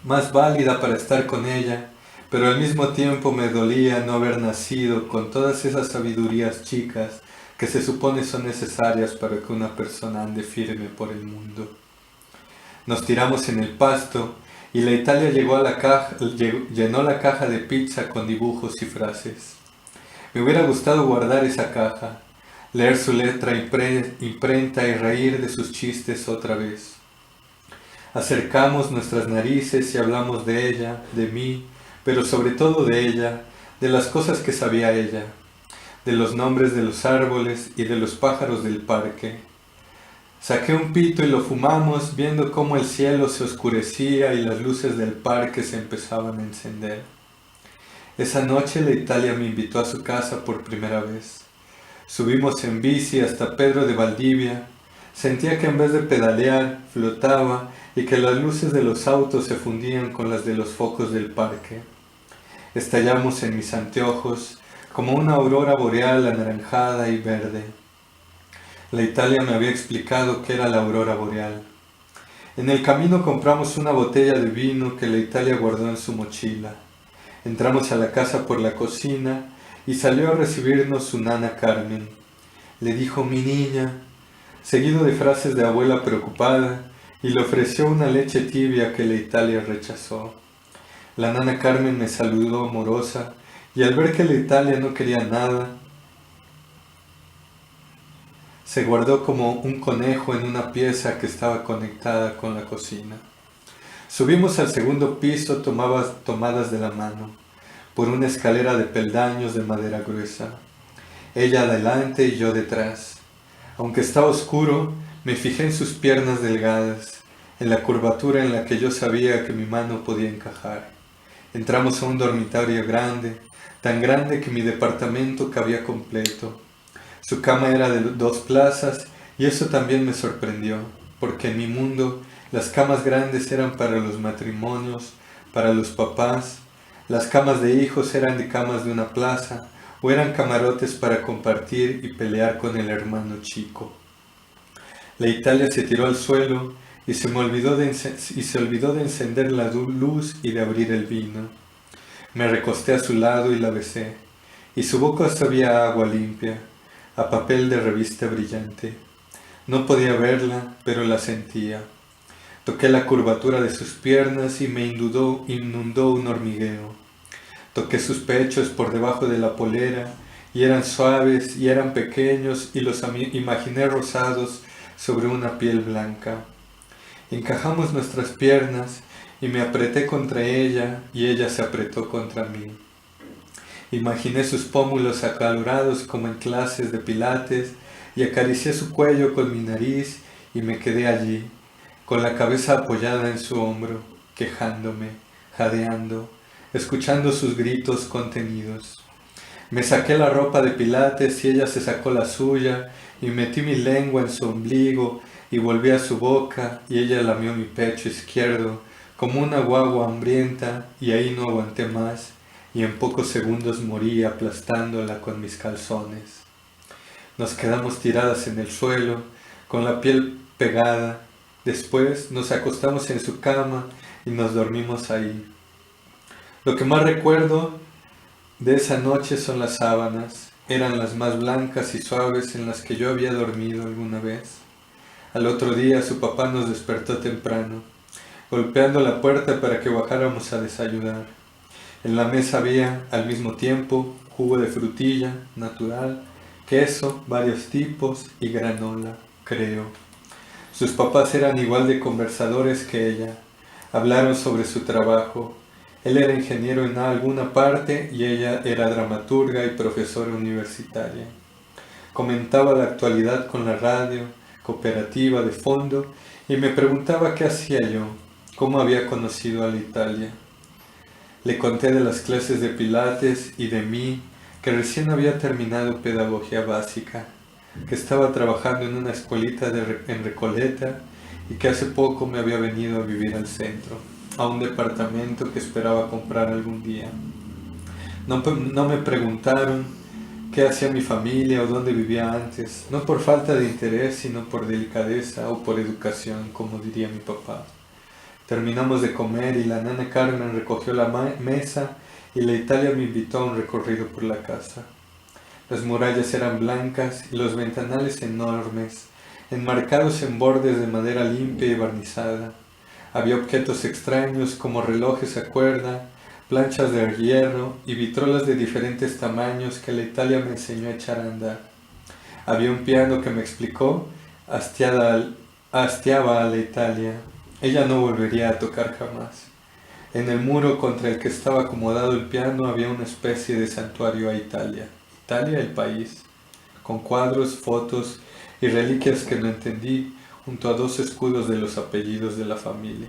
más válida para estar con ella, pero al mismo tiempo me dolía no haber nacido con todas esas sabidurías chicas que se supone son necesarias para que una persona ande firme por el mundo. Nos tiramos en el pasto y la Italia llenó la caja de pizza con dibujos y frases. Me hubiera gustado guardar esa caja, leer su letra imprenta y reír de sus chistes otra vez. Acercamos nuestras narices y hablamos de ella, de mí, pero sobre todo de ella, de las cosas que sabía ella, de los nombres de los árboles y de los pájaros del parque. Saqué un pito y lo fumamos, viendo cómo el cielo se oscurecía y las luces del parque se empezaban a encender. Esa noche la Italia me invitó a su casa por primera vez. Subimos en bici hasta Pedro de Valdivia. Sentía que en vez de pedalear, flotaba y que las luces de los autos se fundían con las de los focos del parque. Estallamos en mis anteojos como una aurora boreal anaranjada y verde. La Italia me había explicado qué era la aurora boreal. En el camino compramos una botella de vino que la Italia guardó en su mochila. Entramos a la casa por la cocina y salió a recibirnos su nana Carmen. Le dijo mi niña, seguido de frases de abuela preocupada, y le ofreció una leche tibia que la Italia rechazó. La nana Carmen me saludó amorosa y al ver que la Italia no quería nada, se guardó como un conejo en una pieza que estaba conectada con la cocina. Subimos al segundo piso tomadas de la mano, por una escalera de peldaños de madera gruesa. Ella adelante y yo detrás. Aunque estaba oscuro, me fijé en sus piernas delgadas, en la curvatura en la que yo sabía que mi mano podía encajar. Entramos a un dormitorio grande, tan grande que mi departamento cabía completo. Su cama era de 2 plazas y eso también me sorprendió, porque en mi mundo las camas grandes eran para los matrimonios, para los papás. Las camas de hijos eran de camas de una plaza, o eran camarotes para compartir y pelear con el hermano chico. La Italia se tiró al suelo y se olvidó de encender la luz y de abrir el vino. Me recosté a su lado y la besé, y su boca sabía a agua limpia, a papel de revista brillante. No podía verla, pero la sentía. Toqué la curvatura de sus piernas y me inundó un hormigueo. Toqué sus pechos por debajo de la polera, y eran suaves y eran pequeños, y los imaginé rosados sobre una piel blanca. Encajamos nuestras piernas y me apreté contra ella y ella se apretó contra mí. Imaginé sus pómulos acalorados como en clases de pilates y acaricié su cuello con mi nariz y me quedé allí, con la cabeza apoyada en su hombro, quejándome, jadeando, escuchando sus gritos contenidos. Me saqué la ropa de pilates y ella se sacó la suya y metí mi lengua en su ombligo y volví a su boca y ella lamió mi pecho izquierdo como una guagua hambrienta y ahí no aguanté más y en pocos segundos morí aplastándola con mis calzones. Nos quedamos tiradas en el suelo con la piel pegada. Después nos acostamos en su cama y nos dormimos ahí. Lo que más recuerdo de esa noche son las sábanas. Eran las más blancas y suaves en las que yo había dormido alguna vez. Al otro día su papá nos despertó temprano, golpeando la puerta para que bajáramos a desayunar. En la mesa había, al mismo tiempo, jugo de frutilla, natural, queso, varios tipos y granola, creo. Sus papás eran igual de conversadores que ella. Hablaron sobre su trabajo. Él era ingeniero en alguna parte y ella era dramaturga y profesora universitaria. Comentaba la actualidad con la radio, cooperativa de fondo, y me preguntaba qué hacía yo, cómo había conocido a la Italia. Le conté de las clases de pilates y de mí, que recién había terminado pedagogía básica, que estaba trabajando en una escuelita en Recoleta y que hace poco me había venido a vivir al centro, a un departamento que esperaba comprar algún día. No me preguntaron qué hacía mi familia o dónde vivía antes, no por falta de interés, sino por delicadeza o por educación, como diría mi papá. Terminamos de comer y la nana Carmen recogió la mesa y la Italia me invitó a un recorrido por la casa. Las murallas eran blancas y los ventanales enormes, enmarcados en bordes de madera limpia y barnizada. Había objetos extraños como relojes a cuerda, planchas de hierro y vitrolas de diferentes tamaños que la Italia me enseñó a echar a andar. Había un piano que me explicó, hastiaba a la Italia. Ella no volvería a tocar jamás. En el muro contra el que estaba acomodado el piano había una especie de santuario a Italia. Italia, el país, con cuadros, fotos y reliquias que no entendí, junto a 2 escudos de los apellidos de la familia.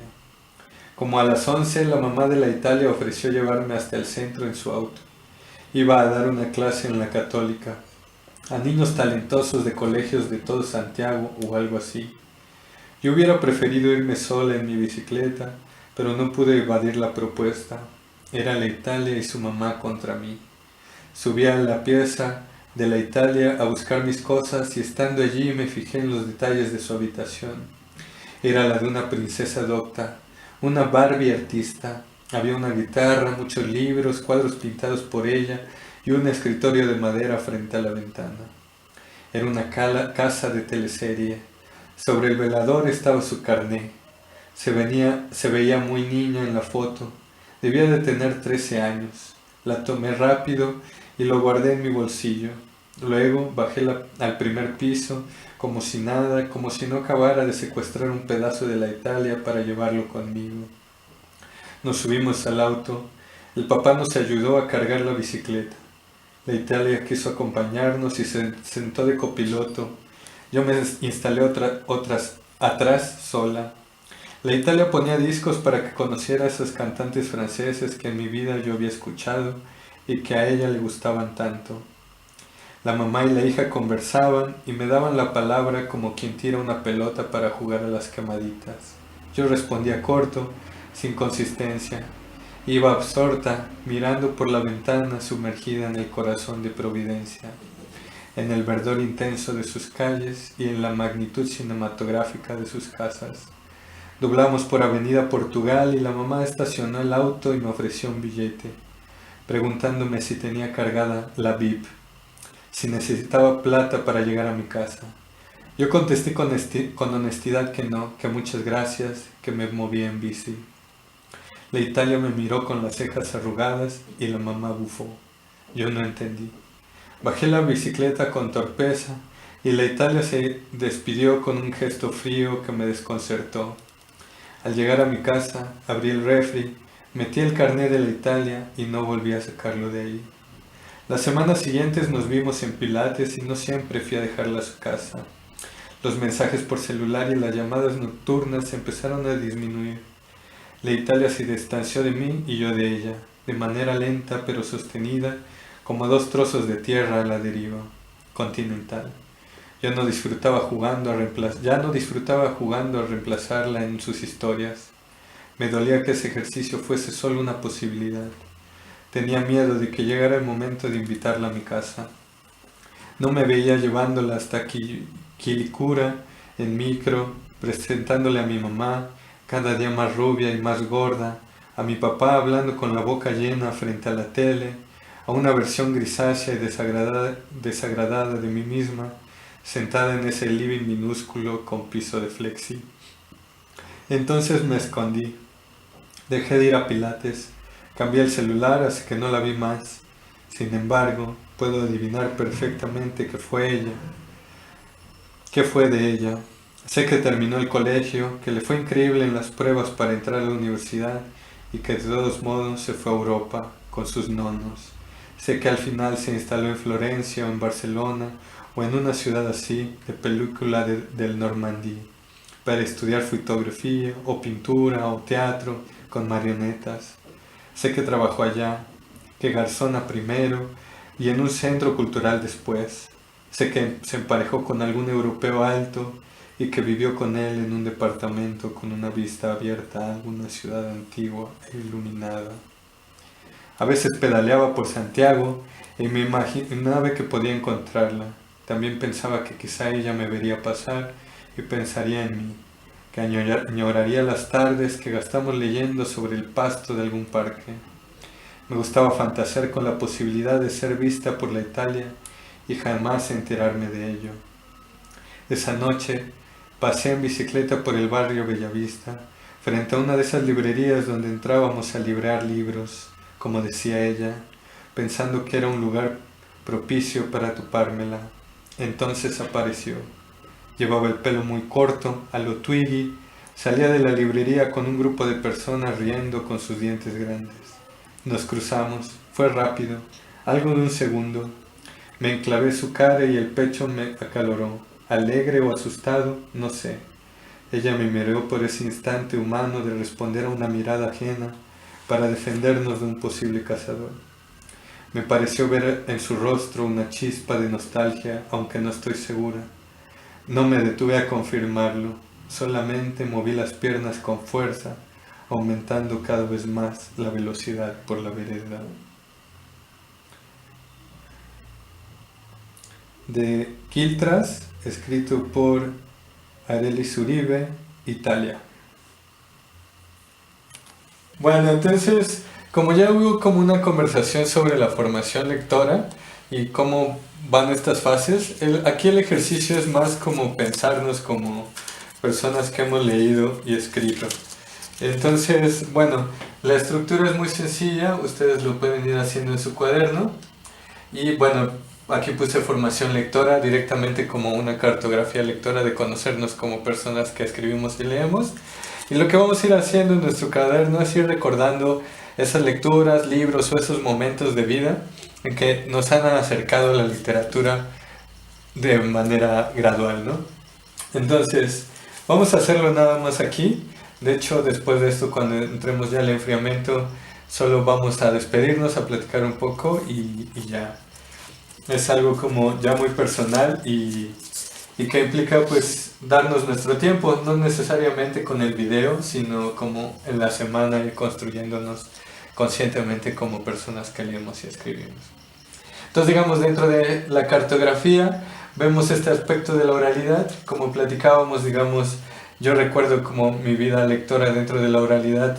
Como a las 11, la mamá de la Italia ofreció llevarme hasta el centro en su auto. Iba a dar una clase en la Católica, a niños talentosos de colegios de todo Santiago o algo así. Yo hubiera preferido irme sola en mi bicicleta, pero no pude evadir la propuesta. Era la Italia y su mamá contra mí. Subí a la pieza de la Italia a buscar mis cosas y estando allí me fijé en los detalles de su habitación. Era la de una princesa docta, una Barbie artista. Había una guitarra, muchos libros, cuadros pintados por ella y un escritorio de madera frente a la ventana. Era una casa de teleserie. Sobre el velador estaba su carné. Se veía muy niña en la foto. Debía de tener 13 años. La tomé rápido y lo guardé en mi bolsillo. Luego bajé al primer piso, como si nada, como si no acabara de secuestrar un pedazo de la Italia para llevarlo conmigo. Nos subimos al auto. El papá nos ayudó a cargar la bicicleta. La Italia quiso acompañarnos y se sentó de copiloto. Yo me instalé atrás sola. La Italia ponía discos para que conociera a esos cantantes franceses que en mi vida yo había escuchado y que a ella le gustaban tanto. La mamá y la hija conversaban y me daban la palabra como quien tira una pelota para jugar a las quemaditas. Yo respondía corto, sin consistencia. Iba absorta, mirando por la ventana sumergida en el corazón de Providencia, en el verdor intenso de sus calles y en la magnitud cinematográfica de sus casas. Doblamos por Avenida Portugal y la mamá estacionó el auto y me ofreció un billete, preguntándome si tenía cargada la VIP, si necesitaba plata para llegar a mi casa. Yo contesté con honestidad que no, que muchas gracias, que me movía en bici. La Italia me miró con las cejas arrugadas y la mamá bufó. Yo no entendí. Bajé la bicicleta con torpeza y la Italia se despidió con un gesto frío que me desconcertó. Al llegar a mi casa, abrí el refri, metí el carnet de la Italia y no volví a sacarlo de ahí. Las semanas siguientes nos vimos en Pilates y no siempre fui a dejarla a su casa. Los mensajes por celular y las llamadas nocturnas empezaron a disminuir. La Italia se distanció de mí y yo de ella, de manera lenta pero sostenida, como dos trozos de tierra a la deriva continental. Ya no disfrutaba jugando a reemplazarla en sus historias. Me dolía que ese ejercicio fuese solo una posibilidad. Tenía miedo de que llegara el momento de invitarla a mi casa. No me veía llevándola hasta Quilicura en micro, presentándole a mi mamá, cada día más rubia y más gorda, a mi papá hablando con la boca llena frente a la tele, a una versión grisácea y desagradada de mí misma, sentada en ese living minúsculo con piso de flexi. Entonces me escondí. Dejé de ir a Pilates, cambié el celular hasta que no la vi más. Sin embargo, puedo adivinar perfectamente qué fue ella. ¿Qué fue de ella? Sé que terminó el colegio, que le fue increíble en las pruebas para entrar a la universidad y que de todos modos se fue a Europa con sus nonos. Sé que al final se instaló en Florencia o en Barcelona o en una ciudad así, de película del Normandí, para estudiar fotografía o pintura o teatro con marionetas. Sé que trabajó allá, que garzona primero y en un centro cultural después. Sé que se emparejó con algún europeo alto y que vivió con él en un departamento con una vista abierta a alguna ciudad antigua e iluminada. A veces pedaleaba por Santiago y me imaginaba que podía encontrarla. También pensaba que quizá ella me vería pasar y pensaría en mí, que añoraría las tardes que gastamos leyendo sobre el pasto de algún parque. Me gustaba fantasear con la posibilidad de ser vista por la Italia y jamás enterarme de ello. Esa noche pasé en bicicleta por el barrio Bellavista, frente a una de esas librerías donde entrábamos a librar libros, como decía ella, pensando que era un lugar propicio para topármela. Entonces apareció. Llevaba el pelo muy corto, a lo Twiggy, salía de la librería con un grupo de personas riendo con sus dientes grandes. Nos cruzamos, fue rápido, algo de un segundo. Me enclavé su cara y el pecho me acaloró, alegre o asustado, no sé. Ella me miró por ese instante humano de responder a una mirada ajena para defendernos de un posible cazador. Me pareció ver en su rostro una chispa de nostalgia, aunque no estoy segura. No me detuve a confirmarlo, solamente moví las piernas con fuerza, aumentando cada vez más la velocidad por la vereda. De Quiltras, escrito por Arelis Uribe, Italia. Bueno, entonces, como ya hubo como una conversación sobre la formación lectora y cómo van estas fases, aquí el ejercicio es más como pensarnos como personas que hemos leído y escrito. Entonces, bueno, la estructura es muy sencilla, ustedes lo pueden ir haciendo en su cuaderno. Y bueno, aquí puse formación lectora directamente como una cartografía lectora de conocernos como personas que escribimos y leemos. Y lo que vamos a ir haciendo en nuestro cuaderno es ir recordando esas lecturas, libros o esos momentos de vida en que nos han acercado a la literatura de manera gradual, ¿no? Entonces, vamos a hacerlo nada más aquí. De hecho, después de esto, cuando entremos ya al enfriamiento, solo vamos a despedirnos, a platicar un poco y ya. Es algo como ya muy personal y que implica pues darnos nuestro tiempo, no necesariamente con el video, sino como en la semana ir construyéndonos conscientemente como personas que leemos y escribimos. Entonces, digamos, dentro de la cartografía vemos este aspecto de la oralidad. Como platicábamos, digamos, yo recuerdo como mi vida lectora dentro de la oralidad,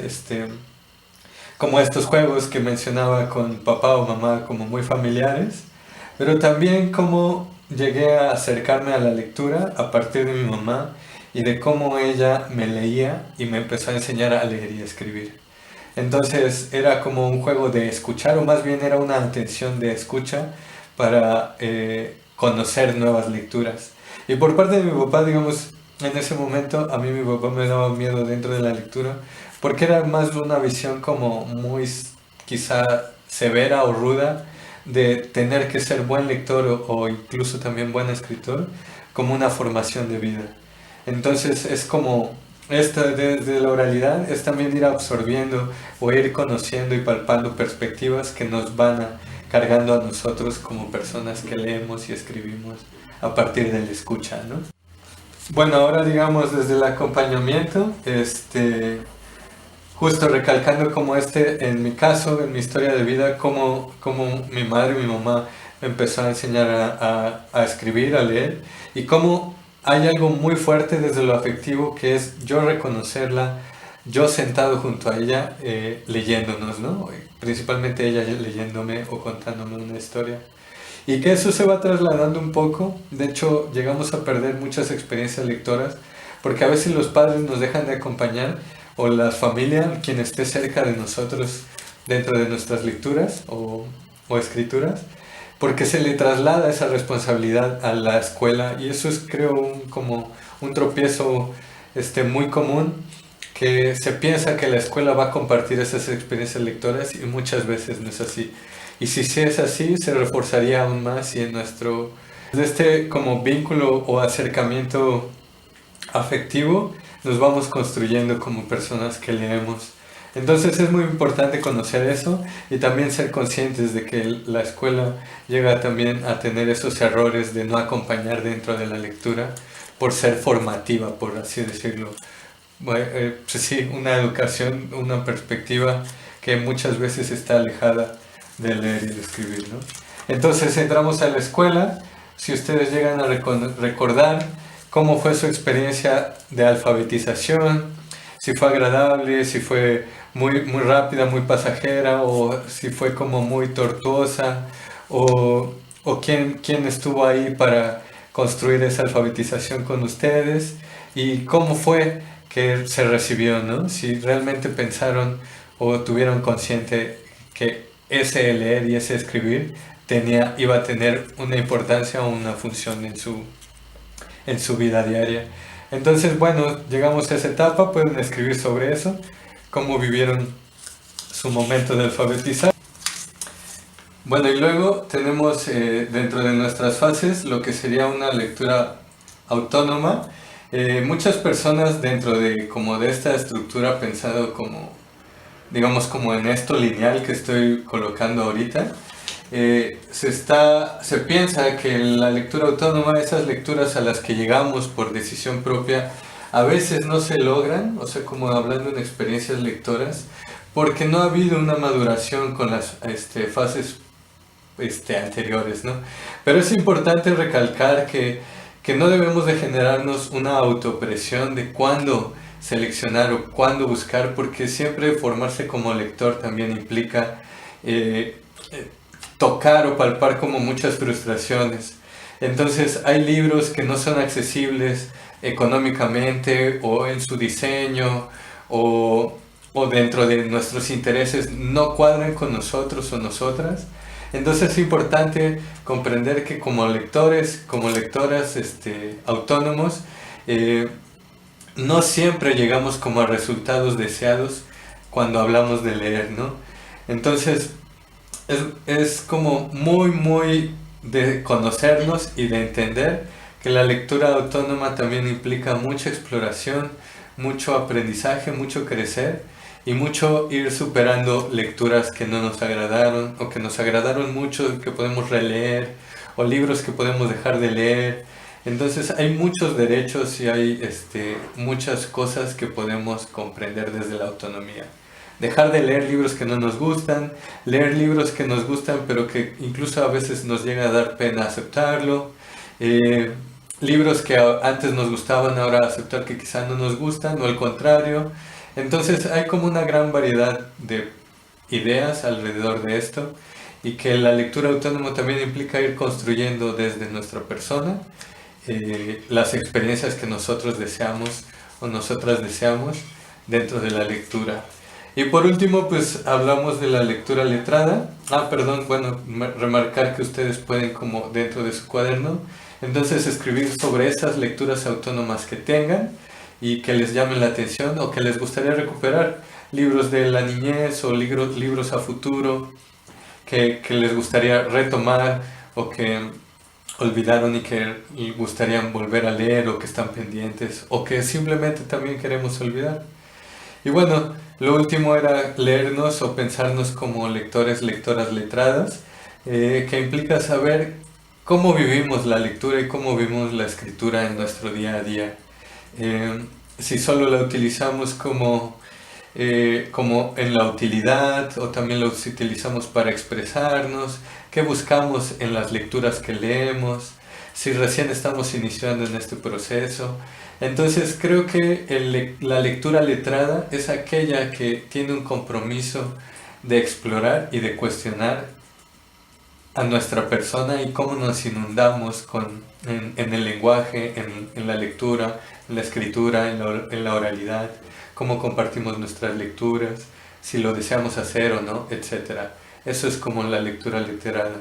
como estos juegos que mencionaba con papá o mamá como muy familiares, pero también como llegué a acercarme a la lectura a partir de mi mamá y de cómo ella me leía y me empezó a enseñar a leer y escribir. Entonces era como un juego de escuchar, o más bien era una atención de escucha para conocer nuevas lecturas. Y por parte de mi papá, digamos, en ese momento a mí mi papá me daba miedo dentro de la lectura, porque era más una visión como muy quizá severa o ruda de tener que ser buen lector o incluso también buen escritor como una formación de vida. Entonces es como esta de la oralidad es también ir absorbiendo o ir conociendo y palpando perspectivas que nos van cargando a nosotros como personas que leemos y escribimos a partir de la escucha, ¿no? Bueno, ahora digamos desde el acompañamiento, justo recalcando como en mi caso, en mi historia de vida, como mi madre y mi mamá me empezó a enseñar a escribir, a leer, y cómo hay algo muy fuerte desde lo afectivo que es yo reconocerla, yo sentado junto a ella leyéndonos, ¿no? Principalmente ella leyéndome o contándome una historia. Y que eso se va trasladando un poco, de hecho llegamos a perder muchas experiencias lectoras, porque a veces los padres nos dejan de acompañar, o la familia, quien esté cerca de nosotros dentro de nuestras lecturas o escrituras, porque se le traslada esa responsabilidad a la escuela, y eso es creo como un tropiezo muy común, que se piensa que la escuela va a compartir esas experiencias lectoras y muchas veces no es así. Y si sí es así, se reforzaría aún más y en nuestro como vínculo o acercamiento afectivo nos vamos construyendo como personas que leemos. Entonces es muy importante conocer eso y también ser conscientes de que la escuela llega también a tener esos errores de no acompañar dentro de la lectura por ser formativa, por así decirlo. Pues sí, una educación, una perspectiva que muchas veces está alejada de leer y de escribir, ¿no? Entonces entramos a la escuela. Si ustedes llegan a recordar cómo fue su experiencia de alfabetización, si fue agradable, si fue muy rápida, muy pasajera, o si fue como muy tortuosa, o quién estuvo ahí para construir esa alfabetización con ustedes, y cómo fue que se recibió, ¿no? Si realmente pensaron o tuvieron consciente que ese leer y ese escribir iba a tener una importancia o una función en su vida diaria. Entonces, bueno, llegamos a esa etapa, pueden escribir sobre eso, cómo vivieron su momento de alfabetizar. Bueno, y luego tenemos dentro de nuestras fases lo que sería una lectura autónoma. Muchas personas dentro de esta estructura pensado como, digamos, como en esto lineal que estoy colocando ahorita, se piensa que la lectura autónoma, esas lecturas a las que llegamos por decisión propia, a veces no se logran, o sea, como hablando en experiencias lectoras, porque no ha habido una maduración con las fases anteriores, ¿no? Pero es importante recalcar que no debemos de generarnos una autopresión de cuándo seleccionar o cuándo buscar, porque siempre formarse como lector también implica tocar o palpar como muchas frustraciones. Entonces hay libros que no son accesibles económicamente o en su diseño o dentro de nuestros intereses no cuadran con nosotros o nosotras. Entonces es importante comprender que como lectores, como lectoras autónomos, no siempre llegamos como a resultados deseados cuando hablamos de leer, ¿no? Entonces es como muy de conocernos y de entender que la lectura autónoma también implica mucha exploración, mucho aprendizaje, mucho crecer y mucho ir superando lecturas que no nos agradaron o que nos agradaron mucho, que podemos releer, o libros que podemos dejar de leer. Entonces hay muchos derechos y hay muchas cosas que podemos comprender desde la autonomía. dejar de leer libros que no nos gustan, leer libros que nos gustan pero que incluso a veces nos llega a dar pena aceptarlo, libros que antes nos gustaban ahora aceptar que quizá no nos gustan o al contrario. Entonces hay como una gran variedad de ideas alrededor de esto y que la lectura autónoma también implica ir construyendo desde nuestra persona las experiencias que nosotros deseamos o nosotras deseamos dentro de la lectura. Y por último, pues hablamos de la lectura letrada. Perdón, bueno, remarcar que ustedes pueden como dentro de su cuaderno, entonces escribir sobre esas lecturas autónomas que tengan y que les llamen la atención o que les gustaría recuperar. Libros de la niñez o libros a futuro que les gustaría retomar o que olvidaron y que gustarían volver a leer o que están pendientes o que simplemente también queremos olvidar. Y bueno, lo último era leernos o pensarnos como lectores, lectoras letradas, que implica saber cómo vivimos la lectura y cómo vivimos la escritura en nuestro día a día. Si solo la utilizamos como en la utilidad o también la utilizamos para expresarnos, qué buscamos en las lecturas que leemos, si recién estamos iniciando en este proceso. Entonces creo que la lectura letrada es aquella que tiene un compromiso de explorar y de cuestionar a nuestra persona y cómo nos inundamos en el lenguaje, en la lectura, en la escritura, en la oralidad, cómo compartimos nuestras lecturas, si lo deseamos hacer o no, etc. Eso es como la lectura literada.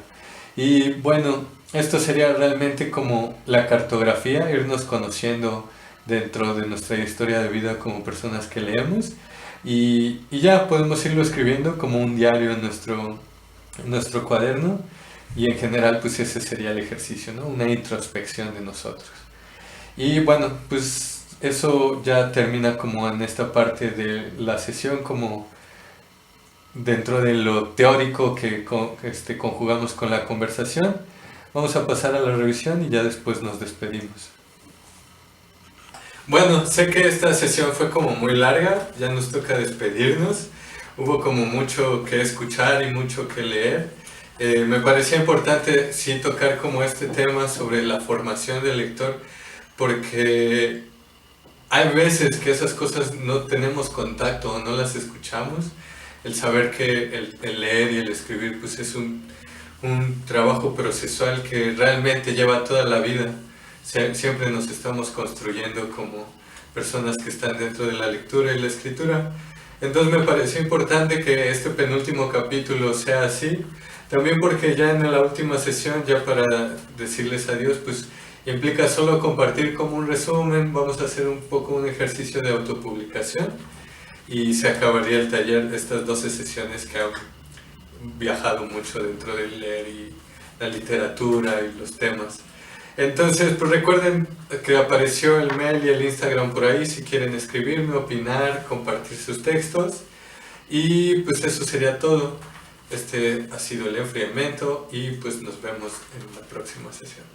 Y bueno, esto sería realmente como la cartografía, irnos conociendo dentro de nuestra historia de vida como personas que leemos y ya podemos irlo escribiendo como un diario en nuestro cuaderno y en general pues ese sería el ejercicio, ¿no? Una introspección de nosotros. Y bueno, pues eso ya termina como en esta parte de la sesión como dentro de lo teórico que conjugamos con la conversación. Vamos a pasar a la revisión y ya después nos despedimos. Bueno, sé que esta sesión fue como muy larga, ya nos toca despedirnos. Hubo como mucho que escuchar y mucho que leer. Me parecía importante sí tocar como este tema sobre la formación del lector, porque hay veces que esas cosas no tenemos contacto o no las escuchamos. El saber que el leer y el escribir pues es un trabajo procesual que realmente lleva toda la vida. Siempre nos estamos construyendo como personas que están dentro de la lectura y la escritura. Entonces me pareció importante que este penúltimo capítulo sea así. También porque ya en la última sesión, ya para decirles adiós, pues implica solo compartir como un resumen. Vamos a hacer un poco un ejercicio de autopublicación y se acabaría el taller de estas 12 sesiones que han viajado mucho dentro del leer y la literatura y los temas. Entonces, pues recuerden que apareció el mail y el Instagram por ahí si quieren escribirme, opinar, compartir sus textos. Y pues eso sería todo. Este ha sido el enfriamiento y pues nos vemos en la próxima sesión.